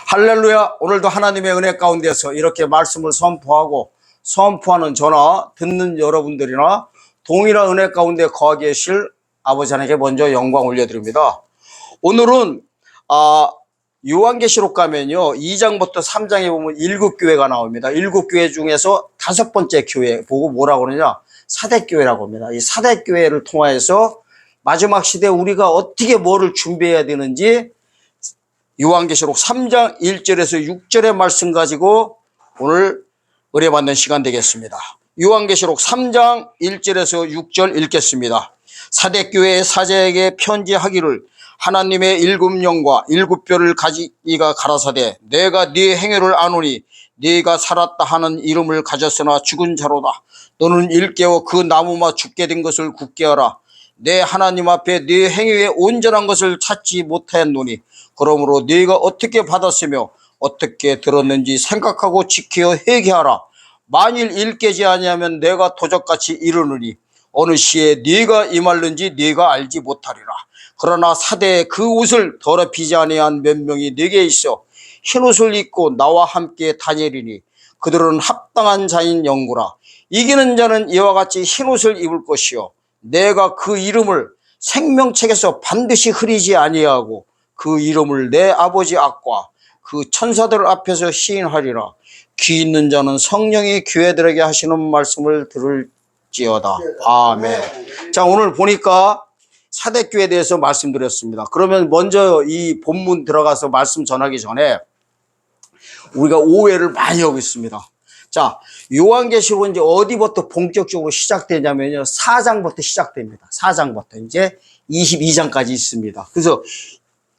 할렐루야. 오늘도 하나님의 은혜 가운데서 이렇게 말씀을 선포하고 선포하는 저나 듣는 여러분들이나 동일한 은혜 가운데 거하게 계실 아버지 하나님께 먼저 영광 올려드립니다. 오늘은 요한계시록 가면요 2장부터 3장에 보면 7교회가 나옵니다. 7교회 중에서 5번째 교회 보고 뭐라고 그러냐, 사대교회라고 합니다. 이 사대교회를 통하여서 마지막 시대에 우리가 어떻게 뭐를 준비해야 되는지 요한계시록 3장 1절에서 6절의 말씀 가지고 오늘 의뢰받는 시간 되겠습니다. 요한계시록 3장 1절에서 6절 읽겠습니다. 사대교회의 사제에게 편지하기를, 하나님의 7영과 7뼈를 가지기가 가라사대, 내가 네 행위를 아노니 네가 살았다 하는 이름을 가졌으나 죽은 자로다. 너는 일깨워 그 나무마 죽게 된 것을 굳게 하라. 내 하나님 앞에 네 행위의 온전한 것을 찾지 못하였노니 그러므로 네가 어떻게 받았으며 어떻게 들었는지 생각하고 지켜 회개하라. 만일 일깨지 아니하면 내가 도적같이 이르느니 어느 시에 네가 임할는지 네가 알지 못하리라. 그러나 사대에 그 옷을 더럽히지 아니한 몇 명이 네게 있어 흰옷을 입고 나와 함께 다니리니 그들은 합당한 자인 영구라. 이기는 자는 이와 같이 흰옷을 입을 것이요 내가 그 이름을 생명책에서 반드시 흐리지 아니하고 그 이름을 내 아버지 앞과 그 천사들 앞에서 시인하리라. 귀 있는 자는 성령이 교회들에게 하시는 말씀을 들을지어다. 아멘. 자, 오늘 보니까 사대교회에 대해서 말씀드렸습니다. 그러면 먼저 이 본문 들어가서 말씀 전하기 전에 우리가 오해를 많이 하고 있습니다. 자, 요한계시록은 이제 어디부터 본격적으로 시작되냐면요 4장부터 시작됩니다. 4장부터 이제 22장까지 있습니다. 그래서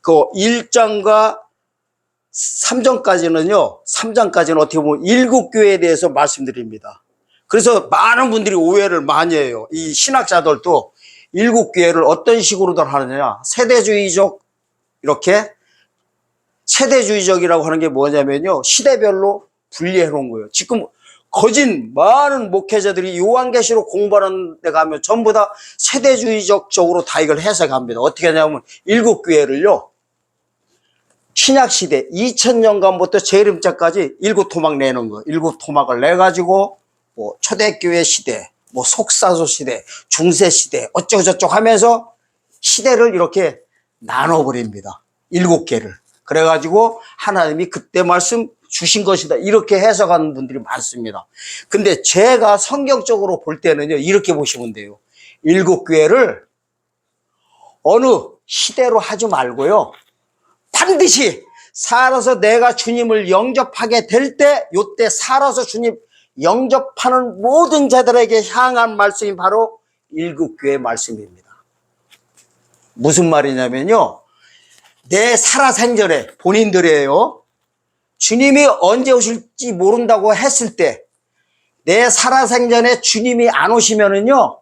그 1장과 3장까지는요 3장까지는 어떻게 보면 7교회에 대해서 말씀드립니다. 그래서 많은 분들이 오해를 많이 해요. 이 신학자들도 7교회를 어떤 식으로들 하느냐, 세대주의적, 이렇게 세대주의적이라고 하는 게 뭐냐면요 시대별로 분리해 놓은 거예요. 지금 거진 많은 목회자들이 요한계시록 공부하는 데 가면 전부 다 세대주의적 쪽으로 다 이걸 해석합니다. 어떻게 하냐면 7교회를요 신약시대 2000년간부터 재림자까지 7토막 내는 거예요. 7토막을 내가지고 뭐 초대교회 시대, 뭐 속사조 시대, 중세시대 어쩌고저쩌고 하면서 시대를 이렇게 나눠버립니다. 7개를. 그래가지고 하나님이 그때 말씀 주신 것이다 이렇게 해석하는 분들이 많습니다. 근데 제가 성경적으로 볼 때는요 이렇게 보시면 돼요. 7교회를 어느 시대로 하지 말고요 반드시 살아서 내가 주님을 영접하게 될 때 요때 살아서 주님 영접하는 모든 자들에게 향한 말씀이 바로 7교회 말씀입니다. 무슨 말이냐면요 내 살아생전에 본인들이에요 주님이 언제 오실지 모른다고 했을 때 내 살아생전에 주님이 안 오시면은요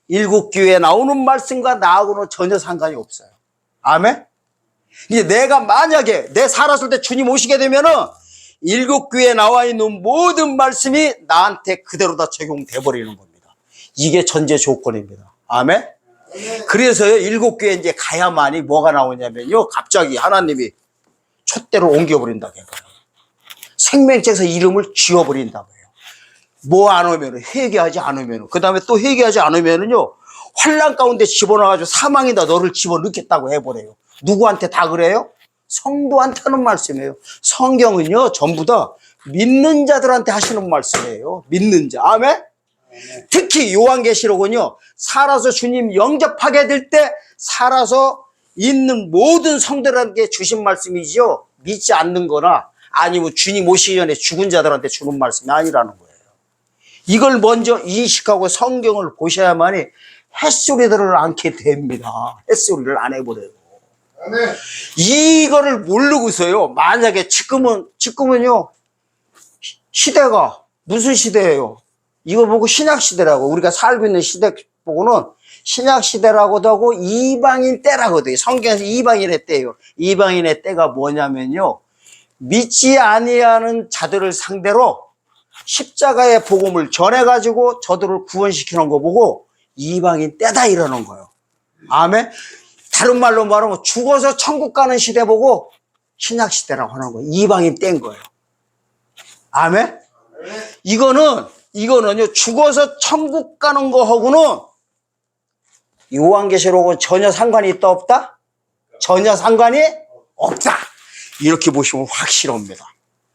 7교회에 나오는 말씀과 나하고는 전혀 상관이 없어요. 아멘. 이제 내가 만약에 내 살았을 때 주님 오시게 되면은 7교회에 나와 있는 모든 말씀이 나한테 그대로 다 적용돼 버리는 겁니다. 이게 전제 조건입니다. 아멘. 그래서요 7교회 이제 가야만이 뭐가 나오냐면요 갑자기 하나님이 촛대로 옮겨버린다고 해요. 생명책에서 이름을 지워버린다고 해요. 뭐 안 오면은 회개하지 않으면은 그 다음에 또 회개하지 않으면은요 환난 가운데 집어넣어가지고 사망에다 너를 집어넣겠다고 해버려요. 누구한테 다 그래요? 성도한테 하는 말씀이에요. 성경은요 전부 다 믿는 자들한테 하시는 말씀이에요. 믿는 자. 아멘. 특히 요한계시록은요 살아서 주님 영접하게 될 때 살아서 있는 모든 성도들에게 주신 말씀이지요 믿지 않는 거나 아니면 주님 오시기 전에 죽은 자들한테 주는 말씀이 아니라는 거예요. 이걸 먼저 인식하고 성경을 보셔야만이 햇소리들을 않게 됩니다. 햇소리를 안 해버려요. 이거를 모르고서요 만약에 지금은요 시대가 무슨 시대예요? 이거 보고 신약시대라고, 우리가 살고 있는 시대 보고는 신약시대라고도 하고 이방인 때라고도 해요. 성경에서 이방인의 때예요. 이방인의 때가 뭐냐면요 믿지 아니하는 자들을 상대로 십자가의 복음을 전해가지고 저들을 구원시키는 거 보고 이방인 때다 이러는 거예요. 아멘. 다른 말로 말하면 죽어서 천국 가는 시대 보고 신약시대라고 하는 거예요. 이방인 뗀 거예요. 아멘? 이거는요, 죽어서 천국 가는 거하고는 요한계시록은 전혀 상관이 있다, 없다? 전혀 상관이 없다. 이렇게 보시면 확실합니다.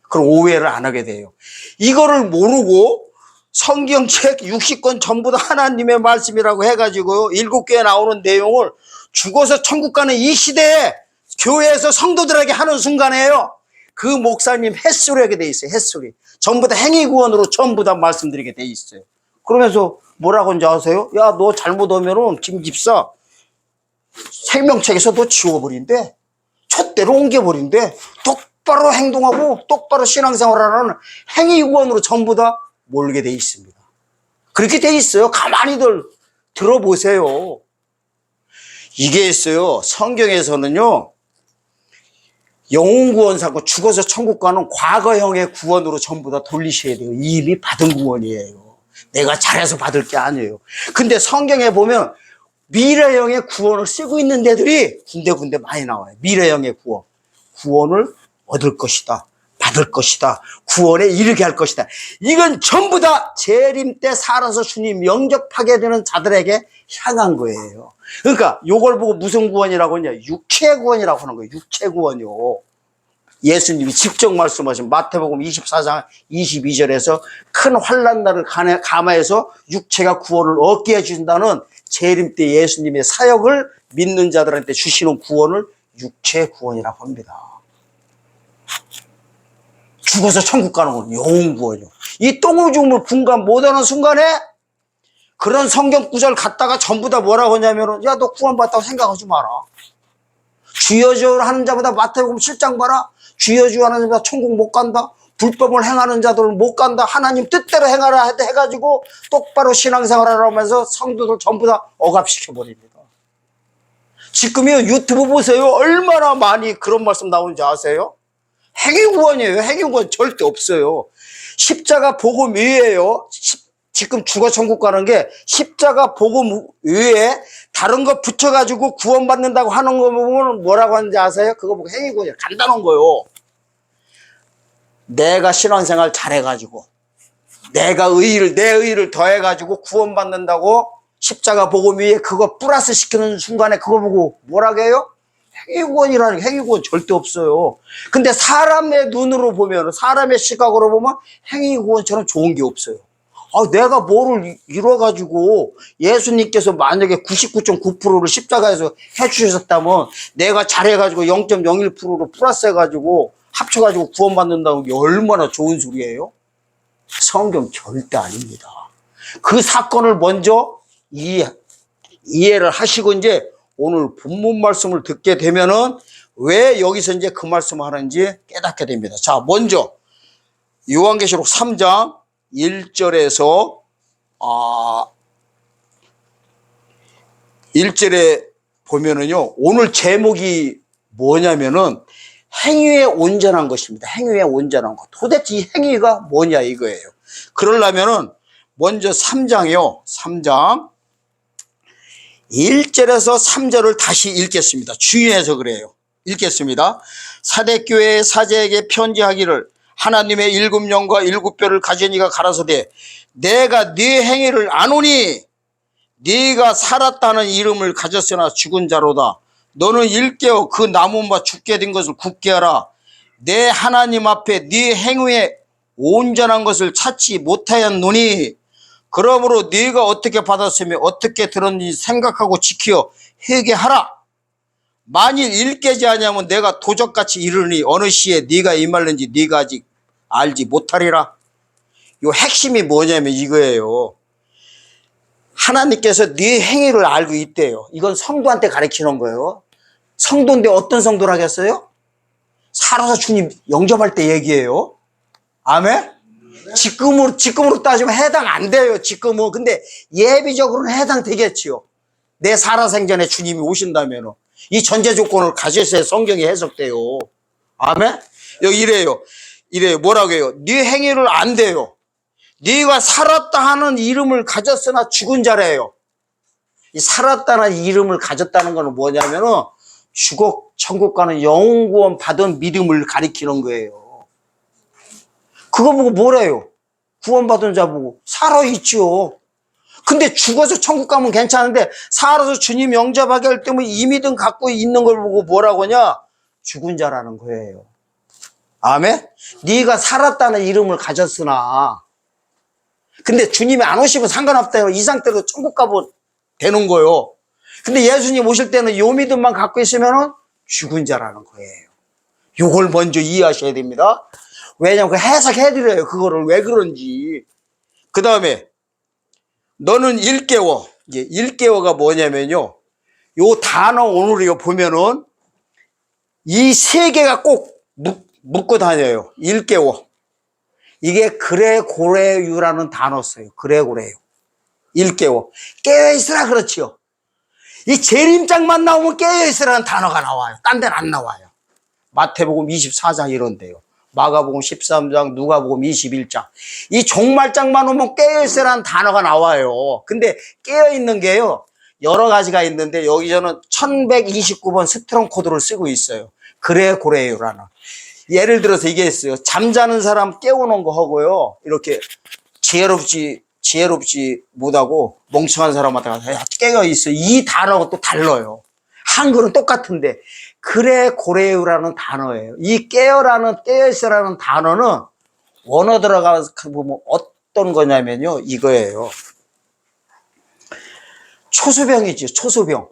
그럼 오해를 안 하게 돼요. 이거를 모르고 성경책 60권 전부 다 하나님의 말씀이라고 해가지고 7개에 나오는 내용을 죽어서 천국 가는 이 시대에 교회에서 성도들에게 하는 순간에요, 그 목사님 햇소리 하게 돼 있어요. 햇소리. 전부 다 행위구원으로 전부 다 말씀드리게 돼 있어요. 그러면서 뭐라고 하는지 아세요? 야, 너 잘못 오면은 김 집사 생명책에서 너 지워버린대. 촛대로 옮겨버린대. 똑바로 행동하고 똑바로 신앙생활하는 행위구원으로 전부 다 몰게 돼 있습니다. 그렇게 돼 있어요. 가만히들 들어보세요. 이게 있어요. 성경에서는요, 영혼구원 사고 죽어서 천국 가는 과거형의 구원으로 전부 다 돌리셔야 돼요. 이미 받은 구원이에요. 내가 잘해서 받을 게 아니에요. 근데 성경에 보면 미래형의 구원을 쓰고 있는 데들이 군데군데 많이 나와요. 미래형의 구원. 구원을 얻을 것이다. 받을 것이다. 구원에 이르게 할 것이다. 이건 전부 다 재림 때 살아서 주님 영접하게 되는 자들에게 향한 거예요. 그러니까 이걸 보고 무슨 구원이라고 하냐? 육체 구원이라고 하는 거예요. 육체 구원이요. 예수님이 직접 말씀하신 마태복음 24장 22절에서 큰 환난 날을 감화해서 육체가 구원을 얻게 해준다는 재림 때 예수님의 사역을 믿는 자들한테 주시는 구원을 육체 구원이라고 합니다. 죽어서 천국 가는 건 영혼 구원이요. 이 똥을 죽으면 분간 못하는 순간에 그런 성경 구절 갖다가 전부 다 뭐라고 하냐면은, 야, 너 구원받았다고 생각하지 마라. 주여 주여 하는 자보다 마태복음 7장 봐라. 주여 주여 하는 자보다 천국 못 간다. 불법을 행하는 자들은 못 간다. 하나님 뜻대로 행하라 해가지고 똑바로 신앙생활을 하면서 성도들 전부 다 억압시켜버립니다. 지금요, 유튜브 보세요. 얼마나 많이 그런 말씀 나오는지 아세요? 행위구원이에요. 행위구원 절대 없어요. 십자가 복음 외에요. 지금 죽어 천국 가는 게 십자가 복음 외에 다른 거 붙여가지고 구원받는다고 하는 거 보면 뭐라고 하는지 아세요? 그거 보고 행위구원이에요. 간단한 거요. 내가 신앙생활 잘해가지고 내 의의를 더해가지고 구원받는다고 십자가 복음 위에 그거 플러스 시키는 순간에 그거 보고 뭐라고 해요? 행위구원이라는 게, 행위구원 절대 없어요. 근데 사람의 눈으로 보면, 사람의 시각으로 보면 행위구원처럼 좋은 게 없어요. 내가 뭐를 이뤄가지고 예수님께서 만약에 99.9%를 십자가에서 해주셨다면 내가 잘해가지고 0.01%로 플러스 해가지고 합쳐가지고 구원받는다는 게 얼마나 좋은 소리예요? 성경 절대 아닙니다. 그 사건을 먼저 이해를 하시고 이제 오늘 본문 말씀을 듣게 되면은 왜 여기서 이제 그 말씀을 하는지 깨닫게 됩니다. 자, 먼저 요한계시록 3장 1절에서 1절에 보면은요, 오늘 제목이 뭐냐면은 행위에 온전한 것입니다. 행위에 온전한 것. 도대체 이 행위가 뭐냐 이거예요. 그러려면은 먼저 3장이요. 3장 1절에서 3절을 다시 읽겠습니다. 주의해서 그래요. 읽겠습니다. 사대교회의 사제에게 편지하기를, 하나님의 7영과 7뼈를 가진 이가 가라사대, 내가 네 행위를 아노니 네가 살았다는 이름을 가졌으나 죽은 자로다. 너는 일깨어 그 남은 바 죽게 된 것을 굳게 하라. 내 하나님 앞에 네 행위에 온전한 것을 찾지 못하였노니, 그러므로 네가 어떻게 받았으며 어떻게 들었는지 생각하고 지켜 회개하라. 만일 일깨지 아니하면 내가 도적같이 이르니 어느 시에 네가 임할는지 네가 아직 알지 못하리라. 요 핵심이 뭐냐면 이거예요. 하나님께서 네 행위를 알고 있대요. 이건 성도한테 가르치는 거예요. 성도인데 어떤 성도를 하겠어요? 살아서 주님 영접할 때 얘기해요. 아멘? 지금으로 따지면 해당 안 돼요. 지금은. 근데 예비적으로는 해당되겠지요. 내 살아생전에 주님이 오신다면 이 전제 조건을 가졌어야 성경이 해석돼요. 아멘? 여기 이래요. 뭐라고 해요? 네 행위를 안 돼요. 네가 살았다 하는 이름을 가졌으나 죽은 자래요. 이 살았다는 이름을 가졌다는 건 뭐냐면은 천국 가는 영혼 구원 받은 믿음을 가리키는 거예요. 그거 보고 뭐래요? 구원받은 자 보고 살아있죠. 근데 죽어서 천국 가면 괜찮은데 살아서 주님 영접하게 할 때면 이 믿음 갖고 있는 걸 보고 뭐라고 하냐? 죽은 자라는 거예요. 아멘? 네가 살았다는 이름을 가졌으나 근데 주님이 안 오시면 상관없다요. 이 상태로 천국 가면 되는 거예요. 근데 예수님 오실 때는 요 믿음만 갖고 있으면 죽은 자라는 거예요. 요걸 먼저 이해하셔야 됩니다. 왜냐면 해석해드려요. 그거를 왜 그런지. 그 다음에 너는 일깨워. 이제 일깨워가 뭐냐면요. 요 단어 오늘 이거 보면은 이 세 개가 꼭 묶고 다녀요. 일깨워. 이게 그레고레유라는 단어 써요. 그레고레유. 일깨워. 깨어있으라 그렇지요. 이 재림장만 나오면 깨어있으라는 단어가 나와요. 딴 데는 안 나와요. 마태복음 24장 이런데요. 마가복음 13장, 누가복음 21장. 이 종말장만 오면 깨어있으라는 단어가 나와요. 근데 깨어있는 게요. 여러 가지가 있는데 여기 저는 1129번 스트롱 코드를 쓰고 있어요. 그레고레유라는. 예를 들어서 이게 있어요. 잠자는 사람 깨우는 거 하고요. 이렇게 지혜롭지 못하고 멍청한 사람한테 깨어있어요. 이 단어가 또 달라요. 한글은 똑같은데 그레고레유라는 단어예요. 이 깨어있으라는 단어는 원어 들어가서 보면 어떤 거냐면요. 이거예요. 초소병이죠. 초소병.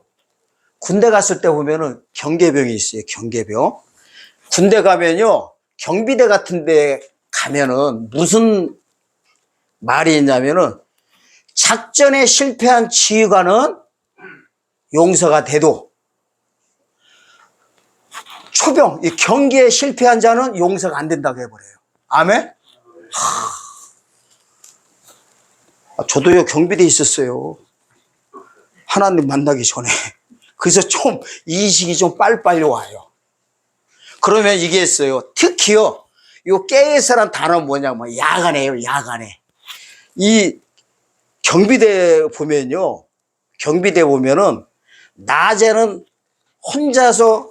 군대 갔을 때 보면은 경계병이 있어요. 경계병. 군대 가면요. 경비대 같은 데 가면은 무슨 말이 있냐면은 작전에 실패한 지휘관은 용서가 돼도 초병, 이 경기에 실패한 자는 용서가 안 된다고 해버려요. 아멘? 저도요, 경비대에 있었어요. 하나님 만나기 전에. 그래서 좀, 인식이 좀 빨리빨리 와요. 그러면 이게 있어요. 특히요, 요 깨에서란 단어는 뭐냐면, 야간에요, 야간에. 이 경비대 보면요, 경비대 보면은, 낮에는 혼자서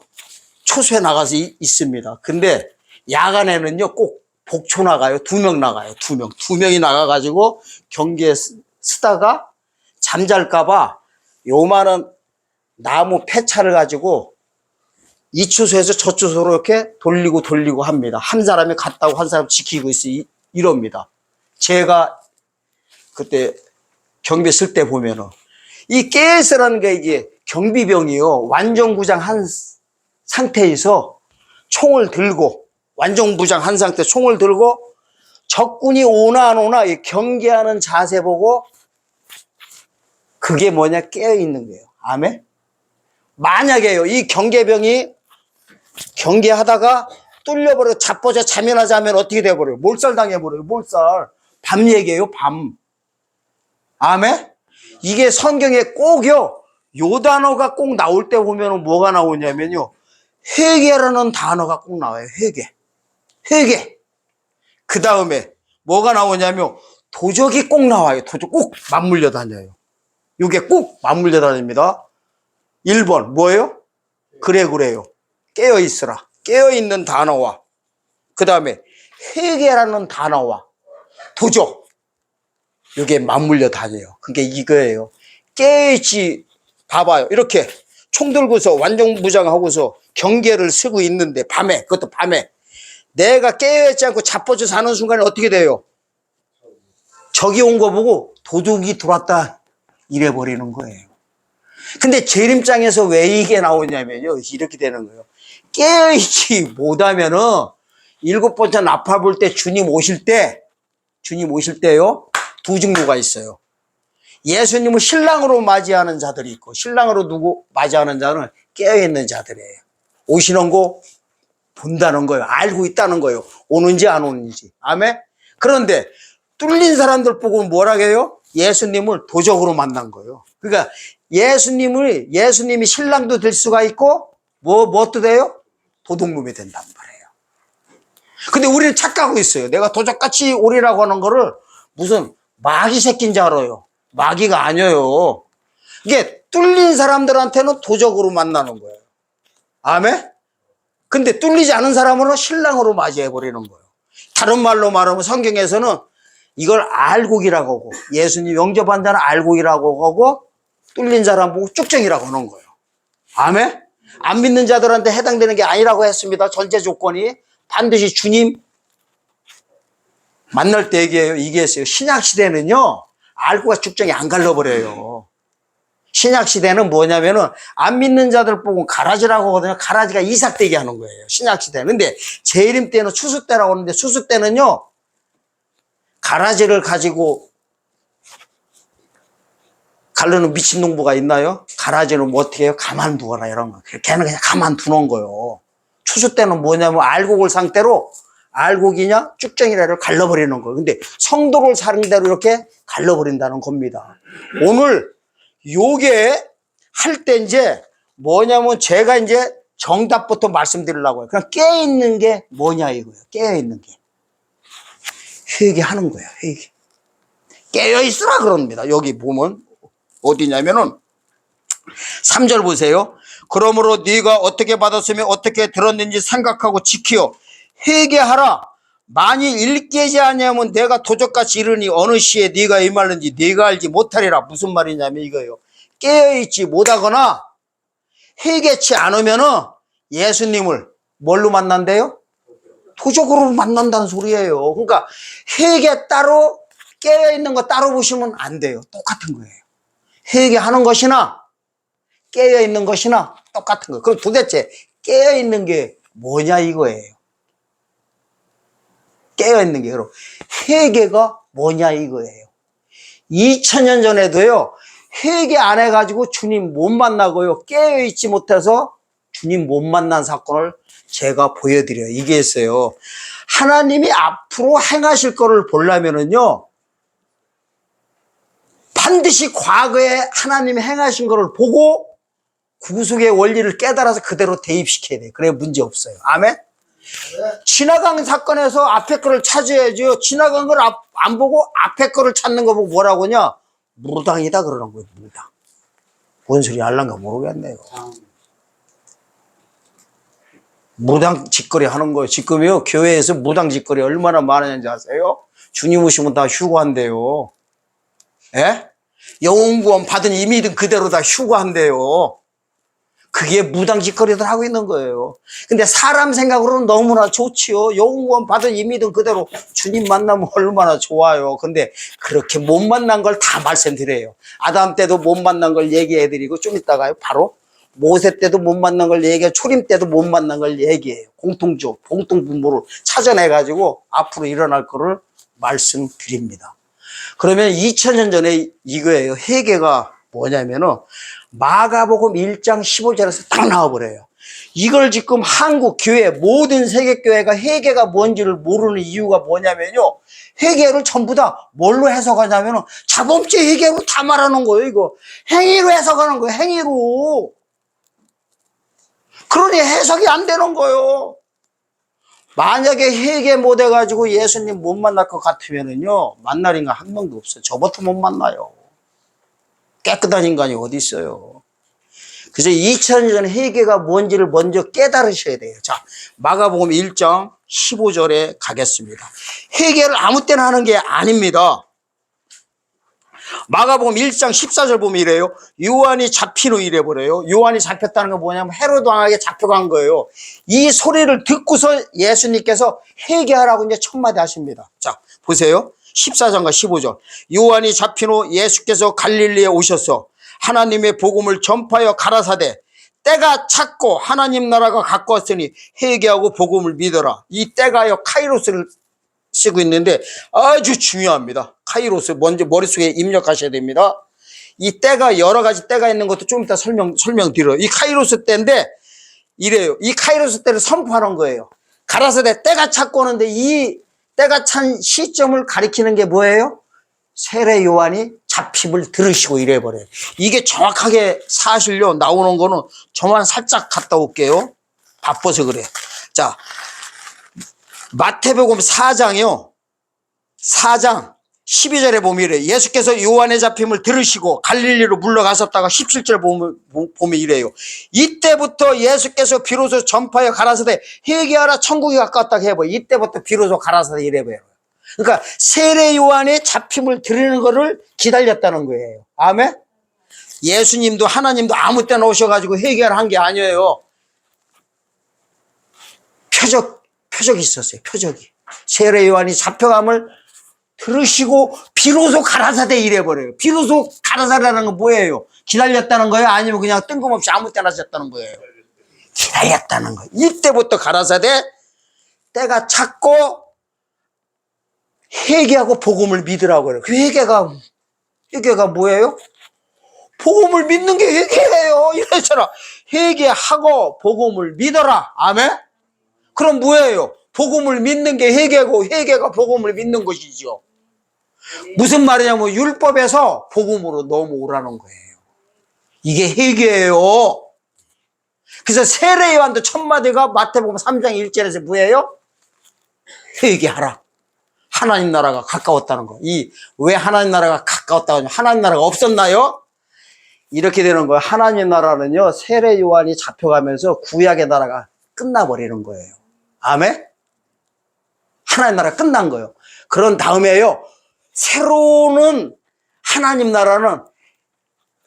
초소에 나가서 있습니다. 근데 야간에는요, 꼭 복초 나가요. 2명 나가요. 2명. 2명이 나가가지고 경기에 쓰다가 잠잘까봐 요만한 나무 폐차를 가지고 이 초소에서 저 초소로 이렇게 돌리고 합니다. 한 사람이 갔다고 한 사람 지키고 있어요. 이럽니다. 제가 그때 경비 쓸 때 보면은 이 깨스라는 게 이게 경비병이요. 완전부장 한 상태에서 총을 들고 완전부장 한 상태 총을 들고 적군이 오나 안 오나 경계하는 자세 보고 그게 뭐냐 깨어있는 거예요. 아멘? 만약에요 이 경계병이 경계하다가 뚫려버려 자빠져 자면하자면 어떻게 돼버려요? 몰살 당해버려요. 몰살. 밤 얘기예요. 밤. 아멘? 이게 성경에 꼭요 요 단어가 꼭 나올 때 보면 뭐가 나오냐면요 회개라는 단어가 꼭 나와요. 회개. 그 다음에 뭐가 나오냐면 도적이 꼭 나와요. 도적 꼭 맞물려 다녀요. 이게 꼭 맞물려 다닙니다. 1번 뭐예요? 그래요. 깨어있으라. 깨어있는 단어와 그 다음에 회개라는 단어와 도적 이게 맞물려 다녀요. 그게 이거예요. 깨어있지 봐봐요. 이렇게 총 들고서 완전무장하고서 경계를 쓰고 있는데 밤에 그것도 밤에 내가 깨어있지 않고 자빠져 사는 순간에 어떻게 돼요? 적이 온 거 보고 도둑이 들어왔다 이래버리는 거예요. 근데 재림장에서 왜 이게 나오냐면요 이렇게 되는 거예요. 깨어있지 못하면은 7번째 나팔 불 때 주님 오실 때요 2종류가 있어요. 예수님을 신랑으로 맞이하는 자들이 있고 신랑으로 누구 맞이하는 자는 깨어있는 자들이에요. 오시는 거 본다는 거예요. 알고 있다는 거예요. 오는지 안 오는지. 아멘? 그런데 뚫린 사람들 보고 뭐라 해요? 예수님을 도적으로 만난 거예요. 그러니까 예수님이 신랑도 될 수가 있고 뭐도 돼요? 도둑놈이 된단 말이에요. 근데 우리는 착각하고 있어요. 내가 도적같이 오리라고 하는 거를 무슨 마귀 새끼인 줄 알아요. 마귀가 아니에요. 이게 뚫린 사람들한테는 도적으로 만나는 거예요. 아멘? 근데 뚫리지 않은 사람은 신랑으로 맞이해버리는 거예요. 다른 말로 말하면 성경에서는 이걸 알곡이라고 하고, 예수님 영접한 자는 알곡이라고 하고, 뚫린 사람 보고 쭉정이라고 하는 거예요. 아멘? 안 믿는 자들한테 해당되는 게 아니라고 했습니다. 전제 조건이 반드시 주님 만날 때 얘기했어요. 신약 시대는요, 알고가 쭉정이 안 갈라버려요. 신약 시대는 뭐냐면은 안 믿는 자들 보고 가라지라고 하거든요. 가라지가 이삭되게 하는 거예요. 신약 시대는. 근데 재림 때는 추수 때라고 하는데, 추수 때는요, 가라지를 가지고 가르는 미친 농부가 있나요? 가라지는 뭐 어떻게 해요? 가만두거나 이런 거. 걔는 그냥 가만두는 거예요. 추수 때는 뭐냐면 알곡을 상태로, 알곡이냐 쭉정이냐를 갈라버리는 거예요. 근데 성도를 상대로 이렇게 갈라버린다는 겁니다. 오늘 요게 할 때 이제 뭐냐면 제가 이제 정답부터 말씀드리려고 해요. 그냥 깨어있는 게 뭐냐 이거예요. 깨어있는 게. 회개하는 거예요. 회개. 깨어있으라 그럽니다. 여기 보면 어디냐면은 3절 보세요. 그러므로 네가 어떻게 받았으며 어떻게 들었는지 생각하고 지키어 회개하라. 만일 일깨지 아니하면 내가 도적같이 이르니 어느 시에 네가 임하는지 네가 알지 못하리라. 무슨 말이냐면 이거예요. 깨어있지 못하거나 회개치 않으면은 예수님을 뭘로 만난대요? 도적으로 만난다는 소리예요. 그러니까 회개 따로 깨어있는 거 따로 보시면 안 돼요. 똑같은 거예요. 회개하는 것이나 깨어있는 것이나 똑같은 거예요. 그럼 도대체 깨어있는 게 뭐냐 이거예요. 깨어있는 게 그럼 회개가 뭐냐 이거예요. 2000년 전에도요, 회개 안 해가지고 주님 못 만나고요, 깨어있지 못해서 주님 못 만난 사건을 제가 보여드려요. 이게 있어요. 하나님이 앞으로 행하실 거를 보려면은요, 반드시 과거에 하나님이 행하신 거를 보고 구속의 원리를 깨달아서 그대로 대입시켜야 돼요. 그래야 문제 없어요. 아멘? 지나간 사건에서 앞에 거를 찾아야죠. 지나간 걸 안 보고 앞에 거를 찾는 거 보고 뭐라고 하냐? 무당이다 그러는 거예요. 무당. 뭔 소리 할란가 모르겠네요. 무당 짓거리 하는 거예요. 지금요, 교회에서 무당 짓거리 얼마나 많은지 아세요? 주님 오시면 다 휴가한대요. 예? 영혼구원 받은 이미든 그대로 다 휴가한대요. 그게 무당 짓거리들 하고 있는 거예요. 근데 사람 생각으로는 너무나 좋지요. 영혼구원 받은 이미든 그대로 주님 만나면 얼마나 좋아요. 근데 그렇게 못 만난 걸 다 말씀드려요. 아담 때도 못 만난 걸 얘기해드리고, 좀 이따가요, 바로 모세 때도 못 만난 걸 얘기해요. 초림 때도 못 만난 걸 얘기해요. 공통분모를 찾아내가지고 앞으로 일어날 거를 말씀드립니다. 그러면 2000년 전에 이거예요. 회개가 뭐냐면은 마가복음 1장 15절에서 딱 나와버려요. 이걸 지금 한국 교회, 모든 세계교회가 회개가 뭔지를 모르는 이유가 뭐냐면요, 회개를 전부 다 뭘로 해석하냐면은 자범죄 회개로 다 말하는 거예요. 이거 행위로 해석하는 거예요. 행위로. 그러니 해석이 안 되는 거예요. 만약에 회개 못 해가지고 예수님 못 만날 것 같으면은요, 만날 인간 한 명도 없어요. 저부터 못 만나요. 깨끗한 인간이 어디 있어요. 그래서 2000년 전 회개가 뭔지를 먼저 깨달으셔야 돼요. 자, 마가복음 1장 15절에 가겠습니다. 회개를 아무 때나 하는 게 아닙니다. 마가복음 1장 14절 보면 이래요. 요한이 잡힌 후 이래버려요. 요한이 잡혔다는 건 뭐냐면 헤로드 왕에게 잡혀간 거예요. 이 소리를 듣고서 예수님께서 회개하라고 이제 첫마디 하십니다. 자, 보세요. 14장과 15절. 요한이 잡힌 후 예수께서 갈릴리에 오셔서 하나님의 복음을 전파하여 가라사대 때가 찼고 하나님 나라가 가까웠으니 회개하고 복음을 믿어라. 이 때가요, 카이로스를 쓰고 있는데 아주 중요합니다. 카이로스 먼저 머릿속에 입력하셔야 됩니다. 이 때가 여러 가지 때가 있는 것도 좀 이따 설명드려요. 이 카이로스 때인데 이래요. 이 카이로스 때를 선포하는 거예요. 가라사대 때가 찼고 오는데 이 때가 찬 시점을 가리키는 게 뭐예요? 세례 요한이 잡힘을 들으시고 이래버려요. 이게 정확하게 사실요 나오는 거는 저만 살짝 갔다 올게요. 바빠서 그래. 자, 마태복음 4장이요. 4장 12절에 보면 이래요. 예수께서 요한의 잡힘을 들으시고 갈릴리로 물러가셨다가 17절 보면 이래요. 이때부터 예수께서 비로소 전파하여 가라사대 회개하라 천국이 가까웠다 해봐요. 이때부터 비로소 가라사대 이래봐요. 그러니까 세례 요한의 잡힘을 들으는 거를 기다렸다는 거예요. 아멘? 예수님도 하나님도 아무 때나 오셔가지고 회개를 한 게 아니에요. 표적이 있었어요. 표적이. 세례 요한이 잡혀감을 들으시고 비로소 가라사대 이래버려요. 비로소 가라사대라는 건 뭐예요? 기다렸다는 거예요? 아니면 그냥 뜬금없이 아무 때나 하셨다는 거예요? 기다렸다는 거예요. 이때부터 가라사대 때가 찼고 회개하고 복음을 믿으라고 그래요. 그 회개가 뭐예요? 복음을 믿는 게 회개예요. 이랬잖아. 회개하고 복음을 믿어라. 아멘? 그럼 뭐예요? 복음을 믿는 게 회개고 회개가 복음을 믿는 것이죠. 무슨 말이냐면 율법에서 복음으로 넘어오라는 거예요. 이게 회개예요. 그래서 세례 요한도 첫 마디가 마태복음 3장 1절에서 뭐예요? 회개하라. 하나님 나라가 가까웠다는 거. 왜 하나님 나라가 가까웠다고 하냐면 하나님 나라가 없었나요? 이렇게 되는 거예요. 하나님 나라는요, 세례 요한이 잡혀가면서 구약의 나라가 끝나버리는 거예요. 아멘? 하나님 나라 끝난 거예요. 그런 다음에요, 새로운 하나님 나라는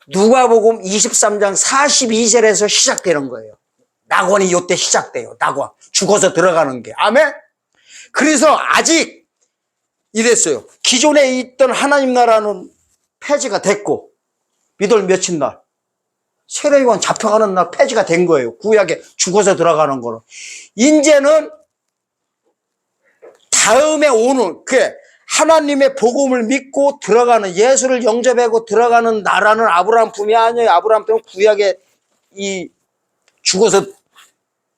누가복음 23장 42절에서 시작되는 거예요. 낙원이 이때 시작돼요. 낙원. 죽어서 들어가는 게. 아멘? 그래서 아직 이랬어요. 기존에 있던 하나님 나라는 폐지가 됐고, 미돌 며칠 날 세례요한 잡혀가는 날 폐지가 된 거예요. 구약에 죽어서 들어가는 거는. 이제는 다음에 오는 하나님의 복음을 믿고 들어가는, 예수를 영접하고 들어가는 나라는 아브라함 품이 아니에요. 아브라함 품은 구약에 죽어서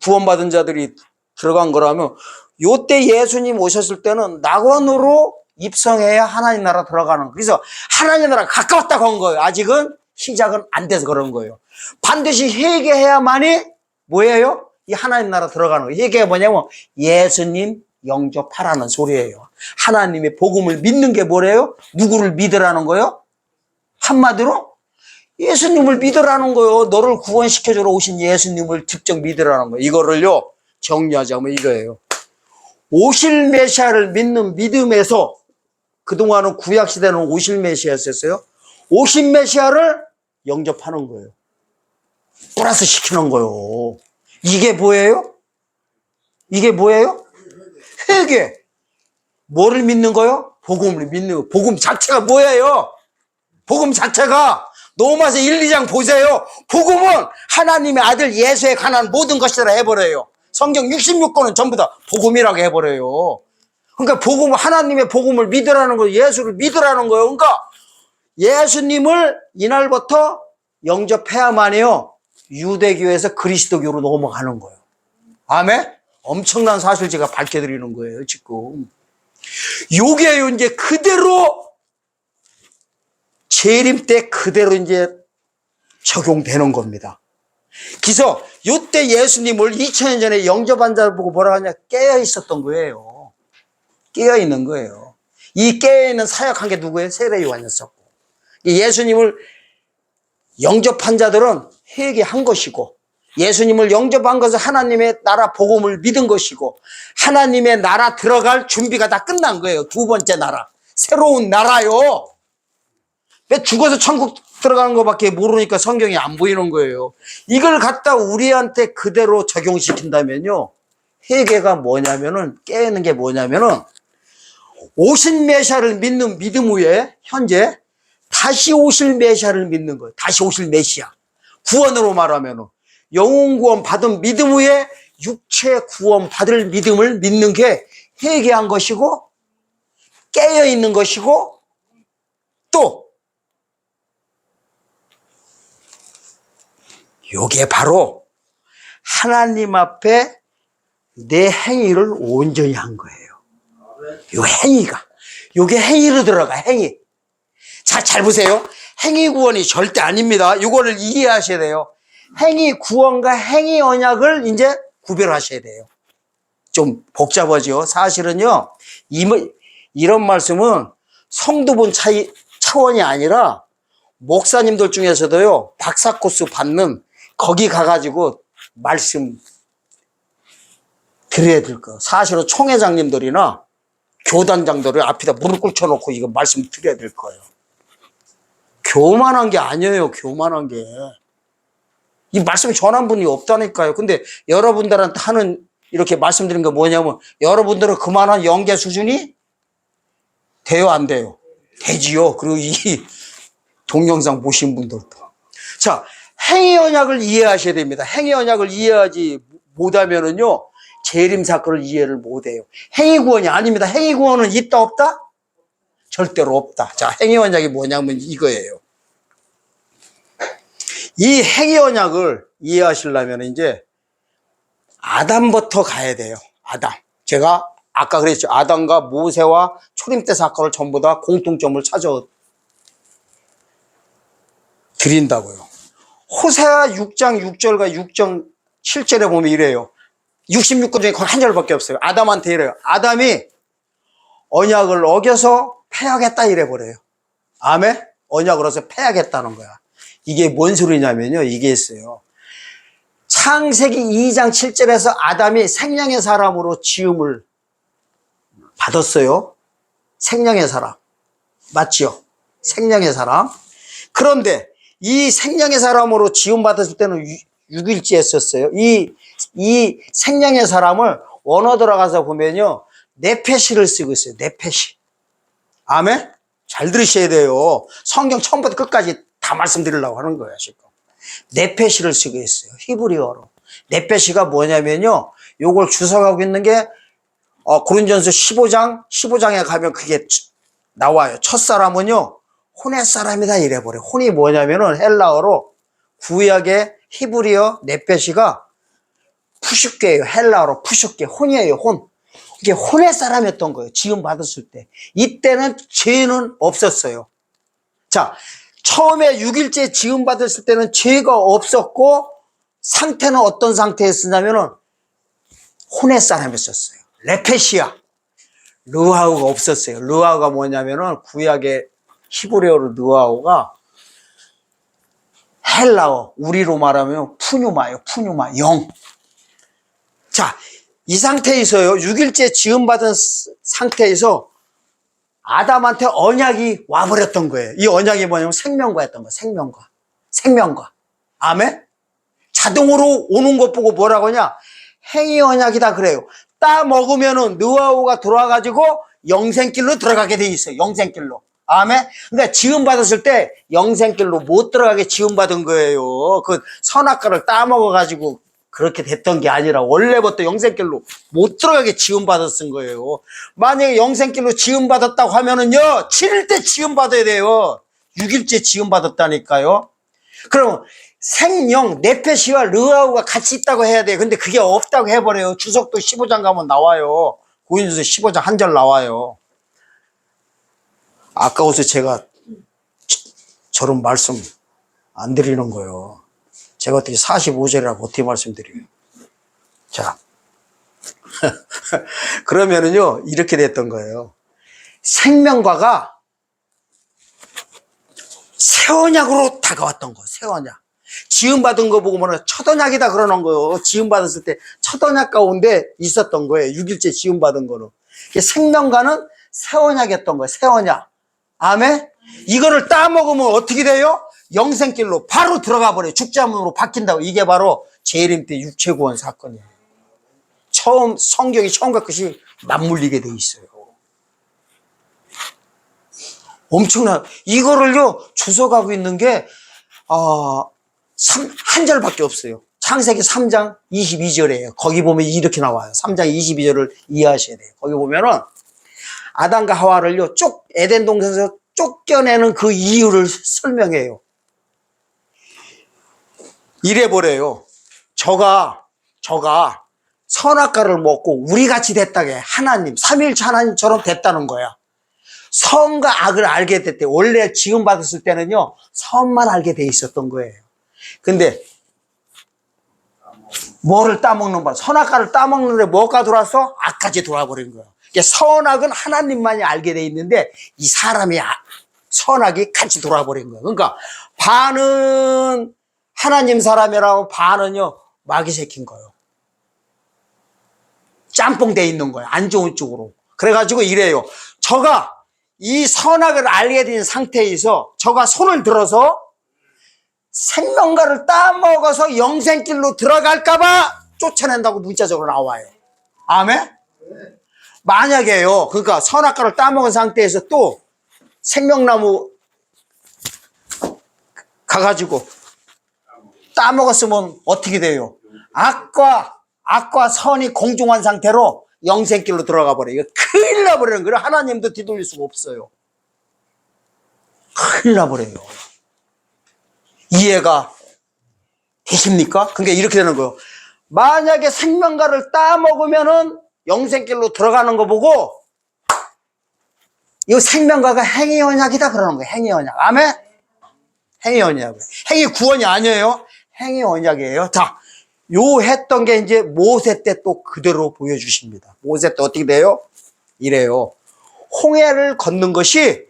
구원받은 자들이 들어간 거라면, 요때 예수님 오셨을 때는 낙원으로 입성해야 하나님 나라 들어가는 거예요. 그래서 하나님 나라가 가까웠다고 한 거예요. 아직은 시작은 안 돼서 그런 거예요. 반드시 회개해야만이 뭐예요? 이 하나님 나라 들어가는 거예요. 회개가 뭐냐면 예수님 영접하라는 소리예요. 하나님의 복음을 믿는 게 뭐래요? 누구를 믿으라는 거예요? 한마디로 예수님을 믿으라는 거예요. 너를 구원시켜주러 오신 예수님을 직접 믿으라는 거예요. 이거를요, 정리하자면 이거예요. 오실 메시아를 믿는 믿음에서, 그동안은 구약시대는 오실 메시아였어요. 오신 메시아를 영접하는 거예요. 플러스 시키는 거예요. 이게 뭐예요? 이게 뭐예요? 회개. 뭐를 믿는 거예요? 복음을 믿는 거. 복음 자체가 뭐예요? 복음 자체가 로마서 1, 2장 보세요. 복음은 하나님의 아들 예수에 관한 모든 것이라 해버려요. 성경 66권은 전부 다 복음이라고 해버려요. 그러니까 복음, 하나님의 복음을 믿으라는 거예요. 예수를 믿으라는 거예요. 그러니까 예수님을 이날부터 영접해야만이요, 유대교에서 그리스도교로 넘어가는 거예요. 아멘? 엄청난 사실 제가 밝혀드리는 거예요, 지금. 요게요, 이제 그대로 재림 때 그대로 이제 적용되는 겁니다. 그래서 요때 예수님을 2000년 전에 영접한 자를 보고 뭐라고 하냐? 깨어 있었던 거예요. 깨어 있는 거예요. 이 깨어 있는 사역한 게 누구예요? 세례 요한이었었고. 예수님을 영접한 자들은 회개한 것이고, 예수님을 영접한 것은 하나님의 나라 복음을 믿은 것이고, 하나님의 나라 들어갈 준비가 다 끝난 거예요. 두 번째 나라, 새로운 나라요. 왜 죽어서 천국 들어가는 것밖에 모르니까 성경이 안 보이는 거예요. 이걸 갖다 우리한테 그대로 적용시킨다면요, 회개가 뭐냐면은, 깨는 게 뭐냐면은, 오신 메시아를 믿는 믿음 후에 현재 다시 오실 메시아를 믿는 거예요. 다시 오실 메시아. 구원으로 말하면은 영혼 구원 받은 믿음 후에 육체 구원 받을 믿음을 믿는 게 회개한 것이고, 깨어 있는 것이고, 또 요게 바로 하나님 앞에 내 행위를 온전히 한 거예요. 요 행위가, 요게 행위로 들어가, 행위. 자, 잘 보세요. 행위 구원이 절대 아닙니다. 이거를 이해하셔야 돼요. 행위 구원과 행위 언약을 이제 구별하셔야 돼요. 좀 복잡하죠. 사실은요, 이런 말씀은 성도분 차원이 아니라 목사님들 중에서도요, 박사 코스 받는 거기 가가지고 말씀 드려야 될 거. 사실은 총회장님들이나 교단장들을 앞에다 무릎 꿇혀놓고 이거 말씀 드려야 될 거예요. 교만한 게 아니에요, 교만한 게. 이 말씀 전한 분이 없다니까요. 근데 여러분들한테 하는 이렇게 말씀드린 게 뭐냐면 여러분들은 그만한 영계 수준이 돼요, 안 돼요? 되지요. 그리고 이 동영상 보신 분들도. 자, 행위 언약을 이해하셔야 됩니다. 행위 언약을 이해하지 못하면은요, 재림 사건을 이해를 못해요. 행위 구원이 아닙니다. 행위 구원은 있다 없다? 절대로 없다. 자, 행위 언약이 뭐냐면 이거예요. 이 행위 언약을 이해하시려면 이제 아담부터 가야 돼요. 아담. 제가 아까 그랬죠. 아담과 모세와 초림 때 사건을 전부 다 공통점을 찾아 드린다고요. 호세아 6장 6절과 6장 7절에 보면 이래요. 66권 중에 거의 한 절밖에 없어요. 아담한테 이래요. 아담이 언약을 어겨서 패하겠다 이래버려요. 아멘? 언약을 어겨서 패하겠다는 거야. 이게 뭔 소리냐면요. 이게 있어요. 창세기 2장 7절에서 아담이 생명의 사람으로 지음을 받았어요. 생명의 사람. 맞지요? 생명의 사람. 그런데 이 생명의 사람으로 지음 받았을 때는 6일째 했었어요. 이 생명의 사람을 원어 들어가서 보면요. 네페시를 쓰고 있어요. 네페시. 아멘? 잘 들으셔야 돼요. 성경 처음부터 끝까지 다 말씀드리려고 하는 거예요, 지금. 네페시를 쓰고 있어요. 히브리어로. 네페시가 뭐냐면요. 요걸 주석하고 있는 게 고린전서 15장에 가면 그게 나와요. 첫사람은요. 혼의 사람이다 이래버려요. 혼이 뭐냐면은 헬라어로 구약의 히브리어 네페시가 푸슈케예요. 헬라어로 푸슈케. 혼이에요, 혼. 이게 혼의 사람이었던 거예요. 지음 받았을 때. 이때는 죄는 없었어요. 자, 처음에 6일째 지음 받았을 때는 죄가 없었고 상태는 어떤 상태였었냐면은 혼의 사람이었어요. 레페시아. 르하우가 없었어요. 르하우가 뭐냐면은 구약의 히브리어로 르하우가 헬라어, 우리로 말하면 푸뉴마예요. 푸뉴마, 영. 자, 이 상태에서요, 6일째 지음받은 상태에서 아담한테 언약이 와버렸던 거예요. 이 언약이 뭐냐면 생명과였던 거예요. 생명과. 아멘? 자동으로 오는 것 보고 뭐라고 하냐? 행위 언약이다 그래요. 따 먹으면은 느와우가 돌아가지고 영생길로 들어가게 돼 있어요. 영생길로. 아멘? 그러니까 지음받았을 때 영생길로 못 들어가게 지음받은 거예요. 그 선악과를 따 먹어가지고 그렇게 됐던 게 아니라 원래부터 영생길로 못 들어가게 지음받았은 거예요. 만약에 영생길로 지음받았다고 하면은요, 7일 지음받아야 돼요. 6일째 지음받았다니까요. 그럼 생명, 네페시와 르하우가 같이 있다고 해야 돼요. 근데 그게 없다고 해버려요. 주석도 15장 가면 나와요. 고린도서 15장 한 절 나와요. 아까워서 제가 저런 말씀 안 드리는 거예요. 제가 어떻게 45절이라고 어떻게 말씀드려요? 자. 그러면은요, 이렇게 됐던 거예요. 생명과가 새 언약으로 다가왔던 거, 새 언약. 지음받은 거 보고 뭐냐, 첫 언약이다 그러는 거예요. 지음받았을 때 첫 언약 가운데 있었던 거예요. 6일째 지음받은 거는. 생명과는 새 언약이었던 거예요. 새 언약. 아멘? 이거를 따먹으면 어떻게 돼요? 영생길로 바로 들어가 버려요. 죽자문으로 바뀐다고. 이게 바로 재림 때 육체구원 사건이에요. 성경이 처음과 끝이 맞물리게 돼 있어요. 엄청나. 이거를요, 주석하고 있는 게, 한 절밖에 없어요. 창세기 3장 22절이에요. 거기 보면 이렇게 나와요. 3장 22절을 이해하셔야 돼요. 거기 보면은, 아담과 하와를요, 에덴 동산에서 쫓겨내는 그 이유를 설명해요. 이래버려요. 저가 선악과를 먹고 우리같이 됐다게 하나님, 삼위일체 하나님처럼 됐다는 거야. 선과 악을 알게 됐대. 원래 지음 받았을 때는요, 선만 알게 돼 있었던 거예요. 근데 뭐를 따먹는 거야? 선악과를 따먹는데 뭐가 들어왔어? 악까지 돌아버린 거야. 이게 선악은 하나님만이 알게 돼 있는데 이 사람이 선악이 같이 돌아버린 거야. 그러니까 반은 하나님 사람이라고 반은요 마귀 새끼인 거예요. 짬뽕 돼 있는 거예요. 안 좋은 쪽으로. 그래가지고 이래요. 저가 이 선악을 알게 된 상태에서 저가 손을 들어서 생명과를 따먹어서 영생길로 들어갈까봐 쫓아낸다고 문자적으로 나와요. 아멘? 만약에요. 그러니까 선악과를 따먹은 상태에서 또 생명나무 가가지고 따먹었으면 어떻게 돼요? 악과 선이 공존한 상태로 영생길로 들어가 버려요. 이거 큰일 나버리는 거예요. 하나님도 뒤돌릴 수가 없어요. 큰일 나버려요. 이해가 되십니까? 그러니까 이렇게 되는 거예요. 만약에 생명과를 따먹으면은 영생길로 들어가는 거 보고 이 생명과가 행위 언약이다 그러는 거예요. 행위 언약. 아멘? 행위 언약. 행위 구원이 아니에요. 행위 언약이에요. 자, 요 했던 게 이제 모세 때 또 그대로 보여주십니다. 모세 때 어떻게 돼요? 이래요. 홍해를 걷는 것이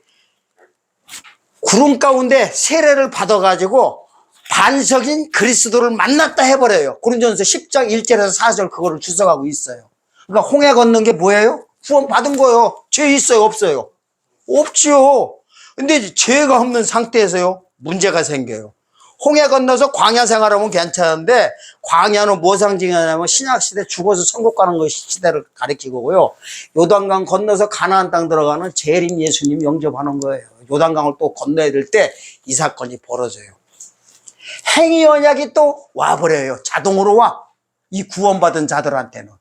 구름 가운데 세례를 받아가지고 반석인 그리스도를 만났다 해버려요. 고린도전서 10장 1절에서 4절 그거를 주석하고 있어요. 그러니까 홍해 걷는 게 뭐예요? 구원 받은 거예요. 죄 있어요? 없어요? 없지요. 근데 이제 죄가 없는 상태에서요 문제가 생겨요. 홍해 건너서 광야 생활하면 괜찮은데 광야는 뭐 상징하냐면 신약시대 죽어서 천국 가는 거 시대를 가리키고요. 요단강 건너서 가나안 땅 들어가는 재림 예수님 영접하는 거예요. 요단강을 또 건너야 될 때 이 사건이 벌어져요. 행위 언약이 또 와버려요. 자동으로 와. 이 구원받은 자들한테는.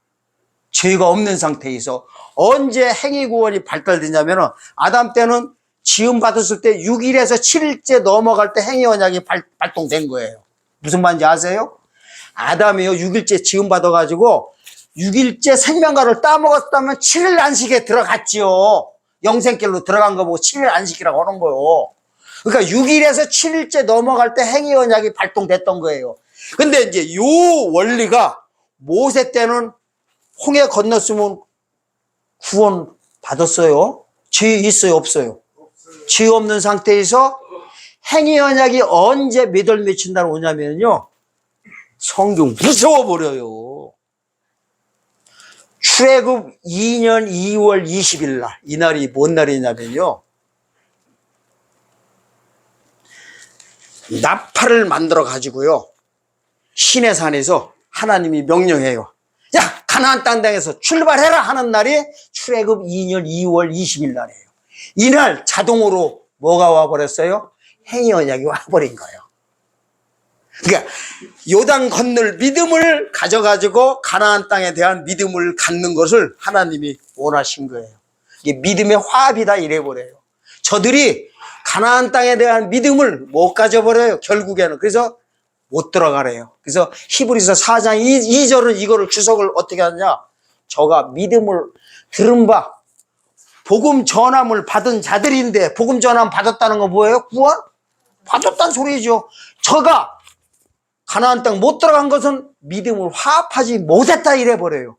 죄가 없는 상태에서 언제 행위 구원이 발달되냐면은 아담 때는 지음 받았을 때 6일에서 7일째 넘어갈 때 행위 언약이 발동된 거예요. 무슨 말인지 아세요? 아담이요 6일째 지음 받아가지고 6일째 생명과를 따먹었다면 7일 안식에 들어갔지요. 영생길로 들어간 거 보고 7일 안식이라고 하는 거예요. 그러니까 6일에서 7일째 넘어갈 때 행위 언약이 발동됐던 거예요. 근데 이제 요 원리가 모세 때는 홍해 건넜으면 구원 받았어요. 죄 있어요? 없어요? 죄 없는 상태에서 행위 언약이 언제 몇월 며칠 날 오냐면요. 성경 무서워버려요. 출애굽 2년 2월 20일 날. 이 날이 뭔 날이냐면요. 나팔을 만들어 가지고요. 시내산에서 하나님이 명령해요. 야, 가나안 땅에서 출발해라 하는 날이 출애굽 2년 2월 20일 날이에요. 이날 자동으로 뭐가 와버렸어요? 행위 언약이 와버린 거예요. 그러니까 요단 건널 믿음을 가져가지고 가나안 땅에 대한 믿음을 갖는 것을 하나님이 원하신 거예요. 이게 믿음의 화합이다 이래버려요. 저들이 가나안 땅에 대한 믿음을 못 가져버려요. 결국에는. 그래서 못 들어가래요. 그래서 히브리서 4장 2절은 이거를 주석을 어떻게 하느냐. 저가 믿음을 들은 바 복음 전함을 받은 자들인데 복음 전함 받았다는 건 뭐예요? 구원? 받았다는 소리죠. 저가 가나안 땅 못 들어간 것은 믿음을 화합하지 못했다 이래버려요.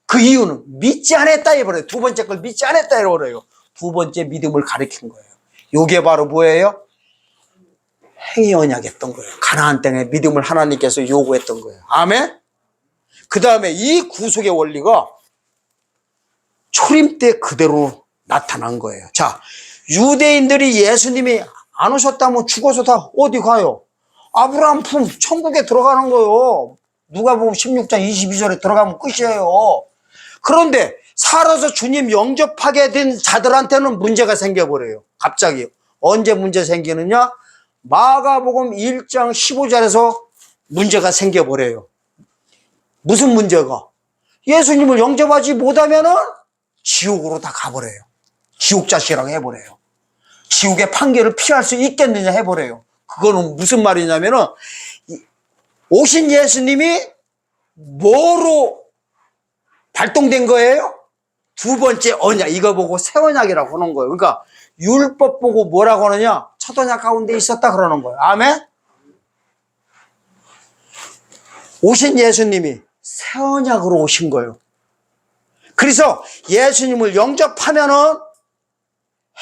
그 이유는 믿지 않았다 이래버려요. 두 번째 걸 믿지 않았다 이래버려요. 두 번째 믿음을 가리킨 거예요. 요게 바로 뭐예요? 행위 언약했던 거예요. 가나안 땅의 믿음을 하나님께서 요구했던 거예요. 아멘? 그 다음에 이 구속의 원리가 초림 때 그대로 나타난 거예요. 자, 유대인들이 예수님이 안 오셨다면 죽어서 다 어디 가요? 아브라함 품 천국에 들어가는 거예요. 누가복음 16장 22절에 들어가면 끝이에요. 그런데 살아서 주님 영접하게 된 자들한테는 문제가 생겨버려요. 갑자기. 언제 문제 생기느냐? 마가복음 1장 15절에서 문제가 생겨버려요. 무슨 문제가? 예수님을 영접하지 못하면은 지옥으로 다 가버려요. 지옥자식이라고 해버려요. 지옥의 판결을 피할 수 있겠느냐 해버려요. 그거는 무슨 말이냐면은 오신 예수님이 뭐로 발동된 거예요? 두 번째 언약. 이거 보고 새 언약이라고 하는 거예요. 그러니까 율법 보고 뭐라고 하느냐? 첫 언약 가운데 있었다 그러는 거예요. 아멘? 오신 예수님이 새 언약으로 오신 거예요. 그래서 예수님을 영접하면은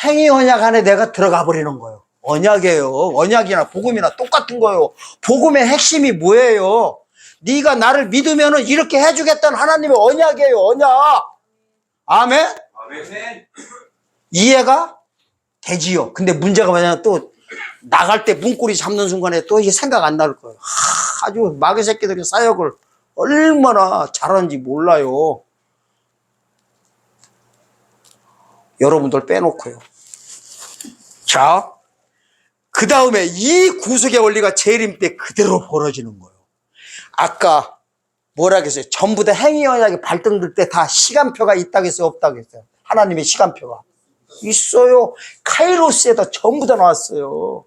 행위 언약 안에 내가 들어가 버리는 거예요. 언약이에요. 언약이나 복음이나 똑같은 거예요. 복음의 핵심이 뭐예요? 네가 나를 믿으면은 이렇게 해주겠다는 하나님의 언약이에요. 언약. 아멘? 아멘. 이해가 되지요. 근데 문제가 뭐냐면 또 나갈 때 문고리 잡는 순간에 또 이게 생각 안 날 거예요. 아주 마귀 새끼들이 사역을 얼마나 잘하는지 몰라요. 여러분들 빼놓고요. 자, 그 다음에 이 구속의 원리가 재림 때 그대로 벌어지는 거예요. 아까 뭐라 그랬어요? 전부 다 행위 언약이 발동될 때 다 시간표가 있다고 했어요? 없다고 했어요? 하나님의 시간표가 있어요. 카이로스에다 전부 다 나왔어요.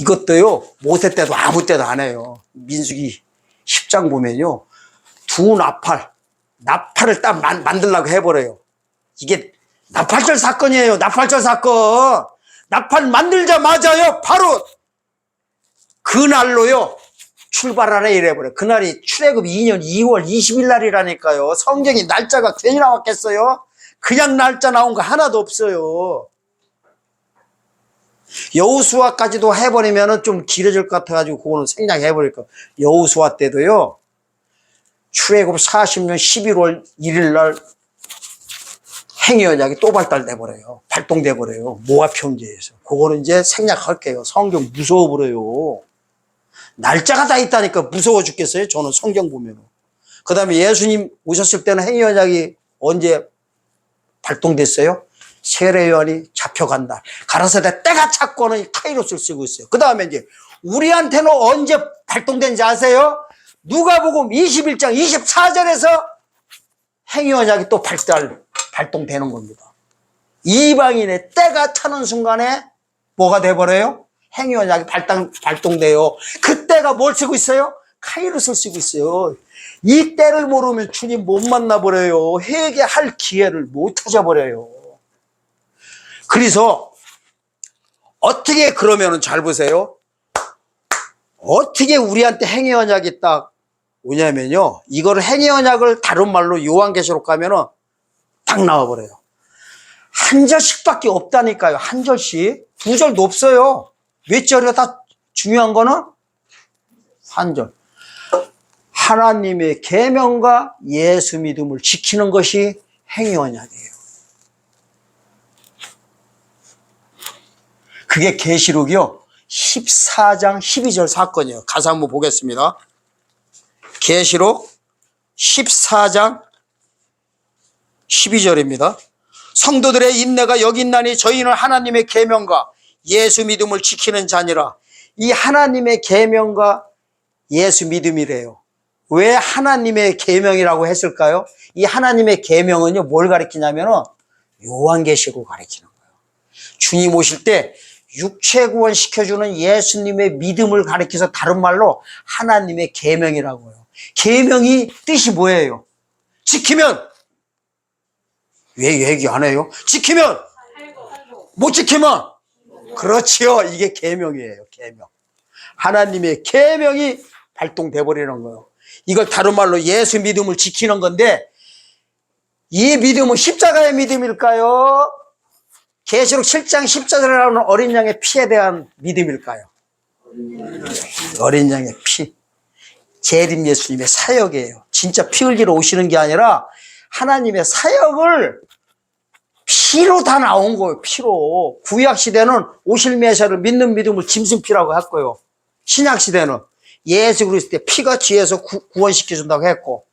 이것도요, 모세 때도 아무 때도 안 해요. 민수기 10장 보면요, 두 나팔을 딱 만들려고 해버려요. 이게 나팔절 사건이에요. 나팔절 사건. 나팔 만들자마자요, 바로 그날로요, 출발하라 이래버려요. 그날이 출애굽 2년 2월 20일 날이라니까요. 성경이 날짜가 괜히 나왔겠어요? 그냥 날짜 나온 거 하나도 없어요. 여호수아까지도 해버리면 좀 길어질 것 같아가지고 그거는 생략해버릴 거예요. 여호수아 때도요, 출애굽 40년 11월 1일 날 행위 언약이 또 발달돼버려요. 발동돼버려요. 모압 형제에서. 그거는 이제 생략할게요. 성경 무서워버려요. 날짜가 다 있다니까 무서워 죽겠어요. 저는 성경 보면. 그 다음에 예수님 오셨을 때는 행위 언약이 언제 발동됐어요? 세례 요한이 잡혀간다. 가라사대 때가 찼고는 카이로스를 쓰고 있어요. 그 다음에 이제 우리한테는 언제 발동된지 아세요? 누가복음 21장 24절에서 행위 언약이 또 발동되는 겁니다. 이방인의 때가 차는 순간에 뭐가 돼버려요? 행위 언약이 발동돼요. 그때가 뭘 쓰고 있어요? 카이로스를 쓰고 있어요. 이 때를 모르면 주님 못 만나버려요. 회개할 기회를 못 찾아버려요. 그래서 어떻게 그러면은 잘 보세요. 어떻게 우리한테 행위 언약이 딱 오냐면요, 이거를 행위 언약을 다른 말로 요한계시록 가면은 딱 나와버려요. 한 절씩밖에 없다니까요. 한 절씩. 두 절도 없어요. 몇 절이야? 다 중요한 거는 한 절. 하나님의 계명과 예수 믿음을 지키는 것이 행위 언약이에요. 그게 계시록이요 14장 12절 사건이에요. 가서 한번 보겠습니다. 계시록 14장 12절입니다. 성도들의 인내가 여기 있나니 저희는 하나님의 계명과 예수 믿음을 지키는 자니라. 이 하나님의 계명과 예수 믿음이래요. 왜 하나님의 계명이라고 했을까요? 이 하나님의 계명은요, 뭘 가리키냐면은 요한계시록을 가리키는 거예요. 주님 오실 때 육체 구원 시켜주는 예수님의 믿음을 가리켜서 다른 말로 하나님의 계명이라고 해요. 계명이 뜻이 뭐예요? 지키면. 왜 얘기 안 해요? 지키면. 못 지키면. 그렇지요. 이게 계명이에요. 계명. 하나님의 계명이 발동돼 버리는 거예요. 이걸 다른 말로 예수 믿음을 지키는 건데, 이 믿음은 십자가의 믿음일까요? 계시록 7장 10절에 나오는 어린 양의 피에 대한 믿음일까요? 어린 양의 피. 재림 예수님의 사역이에요. 진짜 피 흘리러 오시는 게 아니라 하나님의 사역을 피로 다 나온 거예요. 피로. 구약시대는 오실 메시아를 믿는 믿음을 짐승피라고 했고요. 신약시대는 예수 그리스도 때 피가 뒤에서 구원시켜준다고 했고,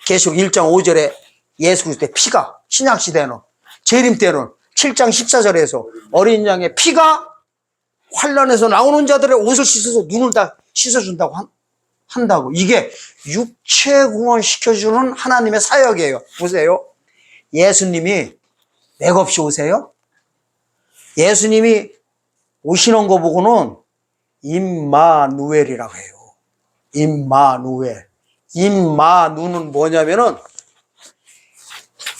계시록 1장 5절에 예수 그리스도 때 피가, 신약시대는, 재림 때는 7장 14절에서 어린 양의 피가 환란에서 나오는 자들의 옷을 씻어서 눈을 다 씻어준다고 한다고. 이게 육체 구원시켜주는 하나님의 사역이에요. 보세요. 예수님이 맥없이 오세요? 예수님이 오시는 거 보고는 임마누엘이라고 해요. 임마누엘. 임마누는 뭐냐면은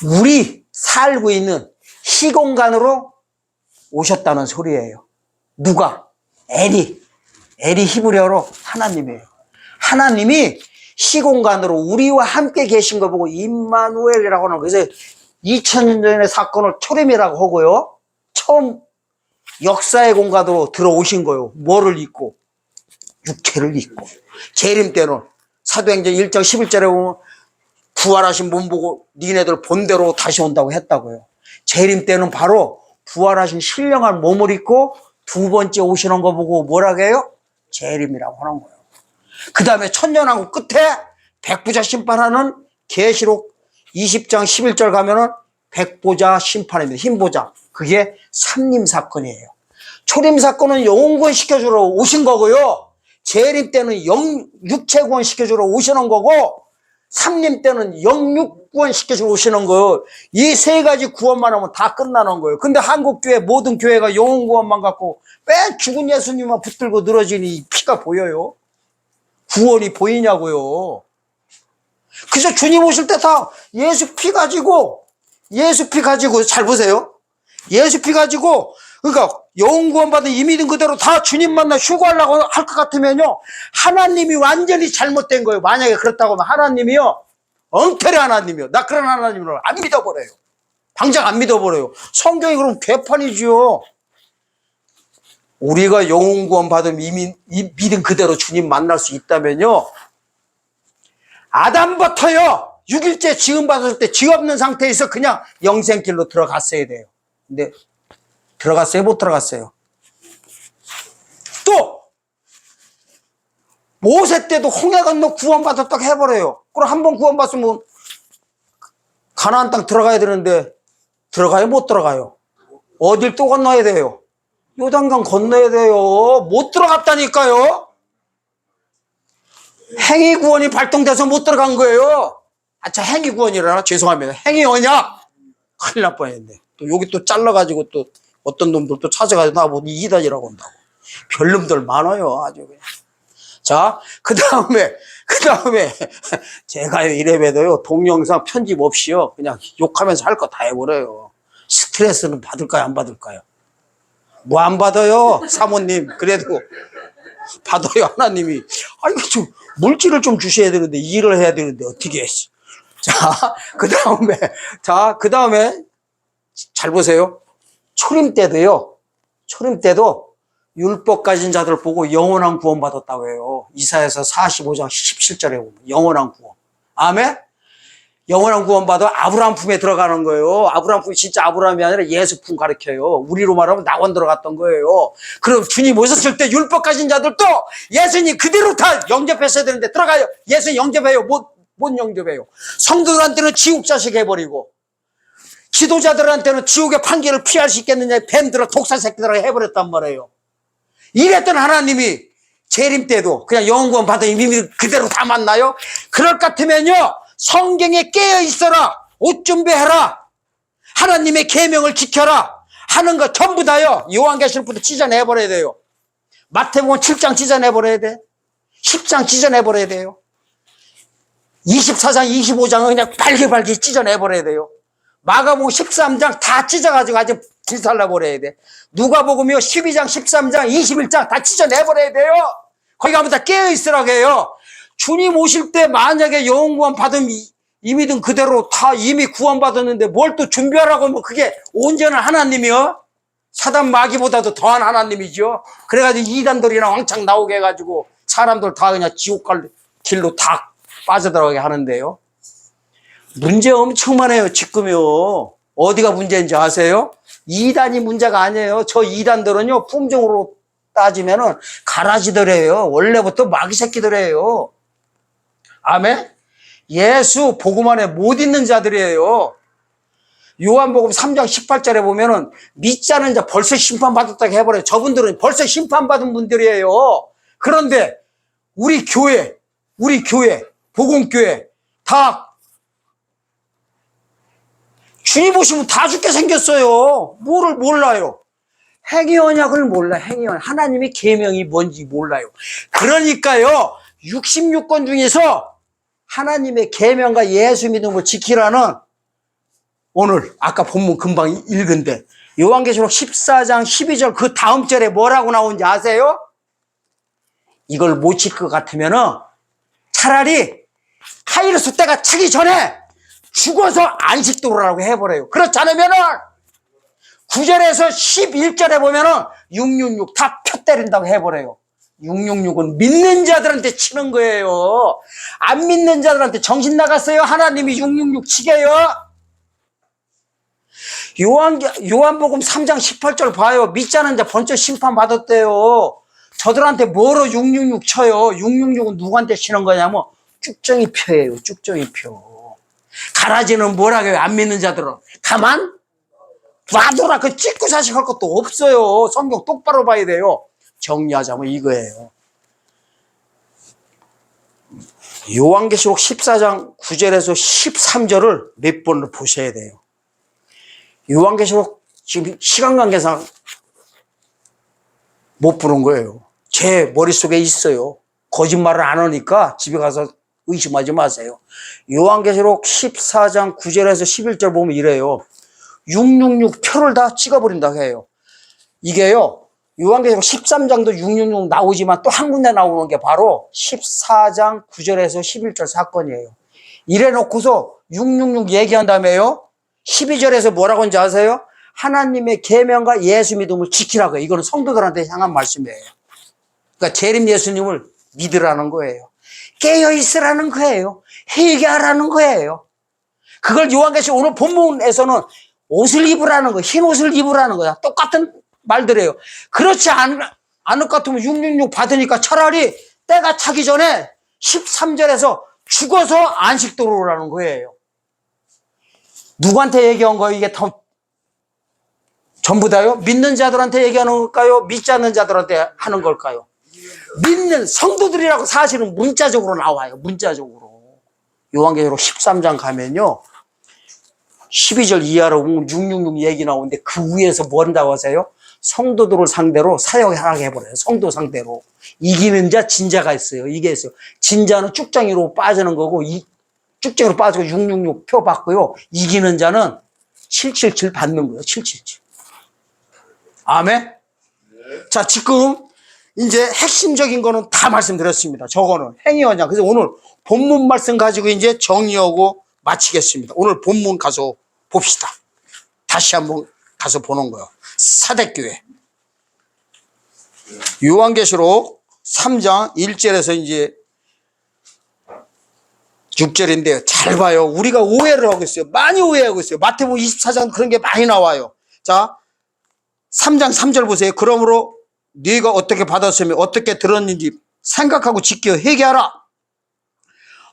우리 살고 있는 시공간으로 오셨다는 소리예요. 누가? 엘이 히브리어로 하나님이에요. 하나님이 시공간으로 우리와 함께 계신 거 보고 임마누엘이라고 하는 거예요. 그래서 2000년 전의 사건을 초림이라고 하고요. 처음 역사의 공간으로 들어오신 거예요. 뭐를 입고? 육체를 입고. 재림 때는 사도행전 1장 11절에 보면 부활하신 몸 보고 니네들 본대로 다시 온다고 했다고요. 재림 때는 바로 부활하신 신령한 몸을 입고 두 번째 오시는 거 보고 뭐라고 해요? 재림이라고 하는 거예요. 그 다음에 천년왕국 끝에 백부자 심판하는 계시록 20장 11절 가면은 백보자 심판입니다. 흰보자. 그게 삼림 사건이에요. 초림 사건은 영혼구원 시켜주러 오신 거고요. 재림 때는 육체구원 시켜주러 오시는 거고, 삼림 때는 영육구원 시켜주러 오시는 거예요. 이 세 가지 구원만 하면 다 끝나는 거예요. 근데 한국교회 모든 교회가 영혼구원만 갖고 왜 죽은 예수님만 붙들고 늘어지니 피가 보여요? 구원이 보이냐고요. 그래서 주님 오실 때 다 예수 피 가지고 잘 보세요. 예수 피 가지고, 그러니까 영구원 받은 이미든 그대로 다 주님 만나 휴거하려고 할 것 같으면요, 하나님이 완전히 잘못된 거예요. 만약에 그렇다고 하면 하나님이요, 엉터리 하나님이요. 나 그런 하나님을 안 믿어버려요. 당장 안 믿어버려요. 성경이 그럼 괴판이죠. 우리가 영혼구원 받은 믿음 그대로 주님 만날 수 있다면요, 아담부터요 6일째 지음 받았을 때 죄 없는 상태에서 그냥 영생길로 들어갔어야 돼요. 근데 들어갔어요? 못 들어갔어요? 또 모세 때도 홍해 건너 구원받았다고 해버려요. 그럼 한 번 구원받으면 가나안 땅 들어가야 되는데 들어가요? 못 들어가요? 어딜 또 건너야 돼요? 요단강 건너야 돼요. 못 들어갔다니까요. 행위구원이 발동돼서 못 들어간 거예요. 저 행위구원이라나? 죄송합니다. 행위언약? 큰일 날 뻔했네. 또 여기 또 잘라가지고 또 어떤 놈들 또 찾아가지고 나보고 이단이라고 한다고. 별놈들 많아요. 아주 그냥. 자, 그 다음에 제가요 이래봬도요 동영상 편집 없이요 그냥 욕하면서 할 거 다 해버려요. 스트레스는 받을까요? 안 받을까요? 뭐 안 받아요? 사모님. 그래도 받아요. 하나님이. 아니, 좀 물질을 좀 주셔야 되는데 일을 해야 되는데 어떻게 해. 자, 그 다음에 잘 보세요. 초림 때도 율법 가진 자들 보고 영원한 구원 받았다고 해요. 이사야서 45장 17절에 보면 영원한 구원. 아멘? 영원한 구원 받아 아브라함 품에 들어가는 거예요. 아브라함 품이 진짜 아브라함이 아니라 예수 품 가르쳐요. 우리로 말하면 낙원 들어갔던 거예요. 그럼 주님 오셨을 때 율법 가진 자들도 예수님 그대로 다 영접했어야 되는데 들어가요. 예수 영접해요. 못 영접해요. 성도들한테는 지옥 자식 해버리고 지도자들한테는 지옥의 판결을 피할 수 있겠느냐 뱀들아 독사 새끼들아 해버렸단 말이에요. 이랬던 하나님이 재림 때도 그냥 영원구원 받아 이미 그대로 다 만나요? 그럴 것 같으면요 성경에 깨어 있어라. 옷 준비해라. 하나님의 계명을 지켜라. 하는 거 전부 다요. 요한계시록부터 찢어내버려야 돼요. 마태복음 7장 찢어내버려야 돼. 10장 찢어내버려야 돼요. 24장 25장은 그냥 발기발기 찢어내버려야 돼요. 마가복음 13장 다 찢어가지고 아주 불살라버려야 돼. 누가복음이요 12장 13장 21장 다 찢어내버려야 돼요. 거기 가면 다 깨어있으라고 해요. 주님 오실 때 만약에 영원구원 받으면 이 믿음 그대로 다 이미 구원받았는데 뭘 또 준비하라고 하면 그게 온전한 하나님이요. 사단 마귀보다도 더한 하나님이죠. 그래가지고 이단들이나 왕창 나오게 해가지고 사람들 다 그냥 지옥 갈 길로 다 빠져들어가게 하는데요. 문제 엄청 많아요. 지금요. 어디가 문제인지 아세요? 이단이 문제가 아니에요. 저 이단들은요 품종으로 따지면은 가라지들이에요. 원래부터 마귀 새끼들이에요. 아멘? 예수 복음 안에 못 있는 자들이에요. 요한복음 3장 18절에 보면은 믿지 않은 자 벌써 심판받았다고 해버려요. 저분들은 벌써 심판받은 분들이에요. 그런데 우리 교회 복음교회 다 주님 오시면 다 죽게 생겼어요. 뭐를 몰라요? 행위언약을 몰라. 행위언약. 하나님의 계명이 뭔지 몰라요. 그러니까요 66권 중에서 하나님의 계명과 예수 믿는 걸 지키라는 오늘 아까 본문 금방 읽은데 요한계시록 14장 12절 그 다음 절에 뭐라고 나오는지 아세요? 이걸 못 지킬 것 같으면은 차라리 카이로스 때가 차기 전에 죽어서 안식도라고 해버려요. 그렇지 않으면은 9절에서 11절에 보면은 666 다 펴 때린다고 해버려요. 666은 믿는 자들한테 치는 거예요. 안 믿는 자들한테 정신 나갔어요. 하나님이 666 치게요. 요한복음 3장 18절 봐요. 믿지 않은 자 번쩍 심판받았대요. 저들한테 뭐로 666 쳐요? 666은 누구한테 치는 거냐면 쭉정이 표예요. 쭉정이 표. 가라지는 뭐라고 해요? 안 믿는 자들은. 가만 놔둬라. 그 찍고 자식할 것도 없어요. 성경 똑바로 봐야 돼요. 정리하자면 이거예요. 요한계시록 14장 9절에서 13절을 몇 번을 보셔야 돼요. 요한계시록 지금 시간 관계상 못 보는 거예요. 제 머릿속에 있어요. 거짓말을 안 하니까 집에 가서 의심하지 마세요. 요한계시록 14장 9절에서 11절 보면 이래요. 666 표를 다 찍어버린다고 해요. 이게요. 요한계시록 13장도 666 나오지만 또 한 군데 나오는 게 바로 14장 9절에서 11절 사건이에요. 이래 놓고서 666 얘기한 다음에요. 12절에서 뭐라고 하는지 아세요? 하나님의 계명과 예수 믿음을 지키라고 해요. 이거는 성도들한테 향한 말씀이에요. 그러니까 재림 예수님을 믿으라는 거예요. 깨어있으라는 거예요. 회개하라는 거예요. 그걸 요한계시록 오늘 본문에서는 옷을 입으라는 거, 흰 옷을 입으라는 거야. 똑같은 말들이에요. 그렇지 않을 것 같으면 666 받으니까 차라리 때가 차기 전에 13절에서 죽어서 안식도로 오라는 거예요. 누구한테 얘기한 거예요? 이게 전부 다요? 믿는 자들한테 얘기하는 걸까요? 믿지 않는 자들한테 하는 걸까요? 믿는 성도들이라고 사실은 문자적으로 나와요. 문자적으로. 요한계시록 13장 가면요. 12절 이하로 666 얘기 나오는데 그 위에서 뭐 한다고 하세요? 성도들을 상대로 사역하라고 해버려요. 성도 상대로. 이기는 자, 진자가 있어요. 이게 있어요. 진자는 쭉정이로 빠지는 거고, 쭉정이로 빠지고 666 표 받고요. 이기는 자는 777 받는 거예요. 777. 아멘? 네. 자, 지금 이제 핵심적인 거는 다 말씀드렸습니다. 저거는 행위언약. 그래서 오늘 본문 말씀 가지고 이제 정리하고 마치겠습니다. 오늘 본문 가서 봅시다. 다시 한번 가서 보는 거예요. 사대교회. 요한계시록 3장 1절에서 이제 6절인데요. 잘 봐요. 우리가 오해를 하고 있어요. 많이 오해하고 있어요. 마태복음 24장 그런 게 많이 나와요. 자, 3장 3절 보세요. 그러므로 네가 어떻게 받았으며 어떻게 들었는지 생각하고 지켜 회개하라.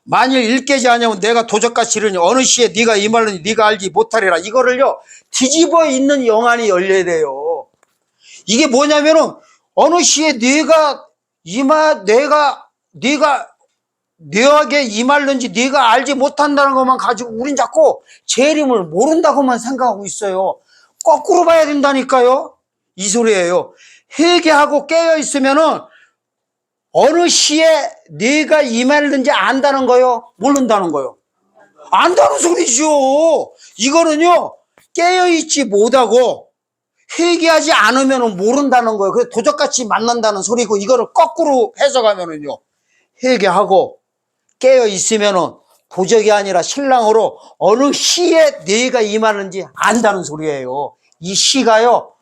만일 일깨지 아니하면 내가 도적같이 이르니 어느 시에 네가 임하느니 네가 알지 못하리라. 이거를요 뒤집어 있는 영안이 열려야 돼요. 이게 뭐냐면은 어느 시에 네가 너에게 임하는지 네가 알지 못한다는 것만 가지고 우린 자꾸 재림을 모른다고만 생각하고 있어요. 거꾸로 봐야 된다니까요. 이 소리예요. 회개하고 깨어 있으면은 어느 시에 네가 임하는지 안다는 거요? 모른다는 거요? 안다는 소리죠. 이거는요, 깨어있지 못하고 회개하지 않으면 모른다는 거예요. 그래서 도적같이 만난다는 소리고, 이거를 거꾸로 해석하면은요, 회개하고 깨어있으면은 도적이 아니라 신랑으로 어느 시에 네가 임하는지 안다는 소리예요. 이 시가요,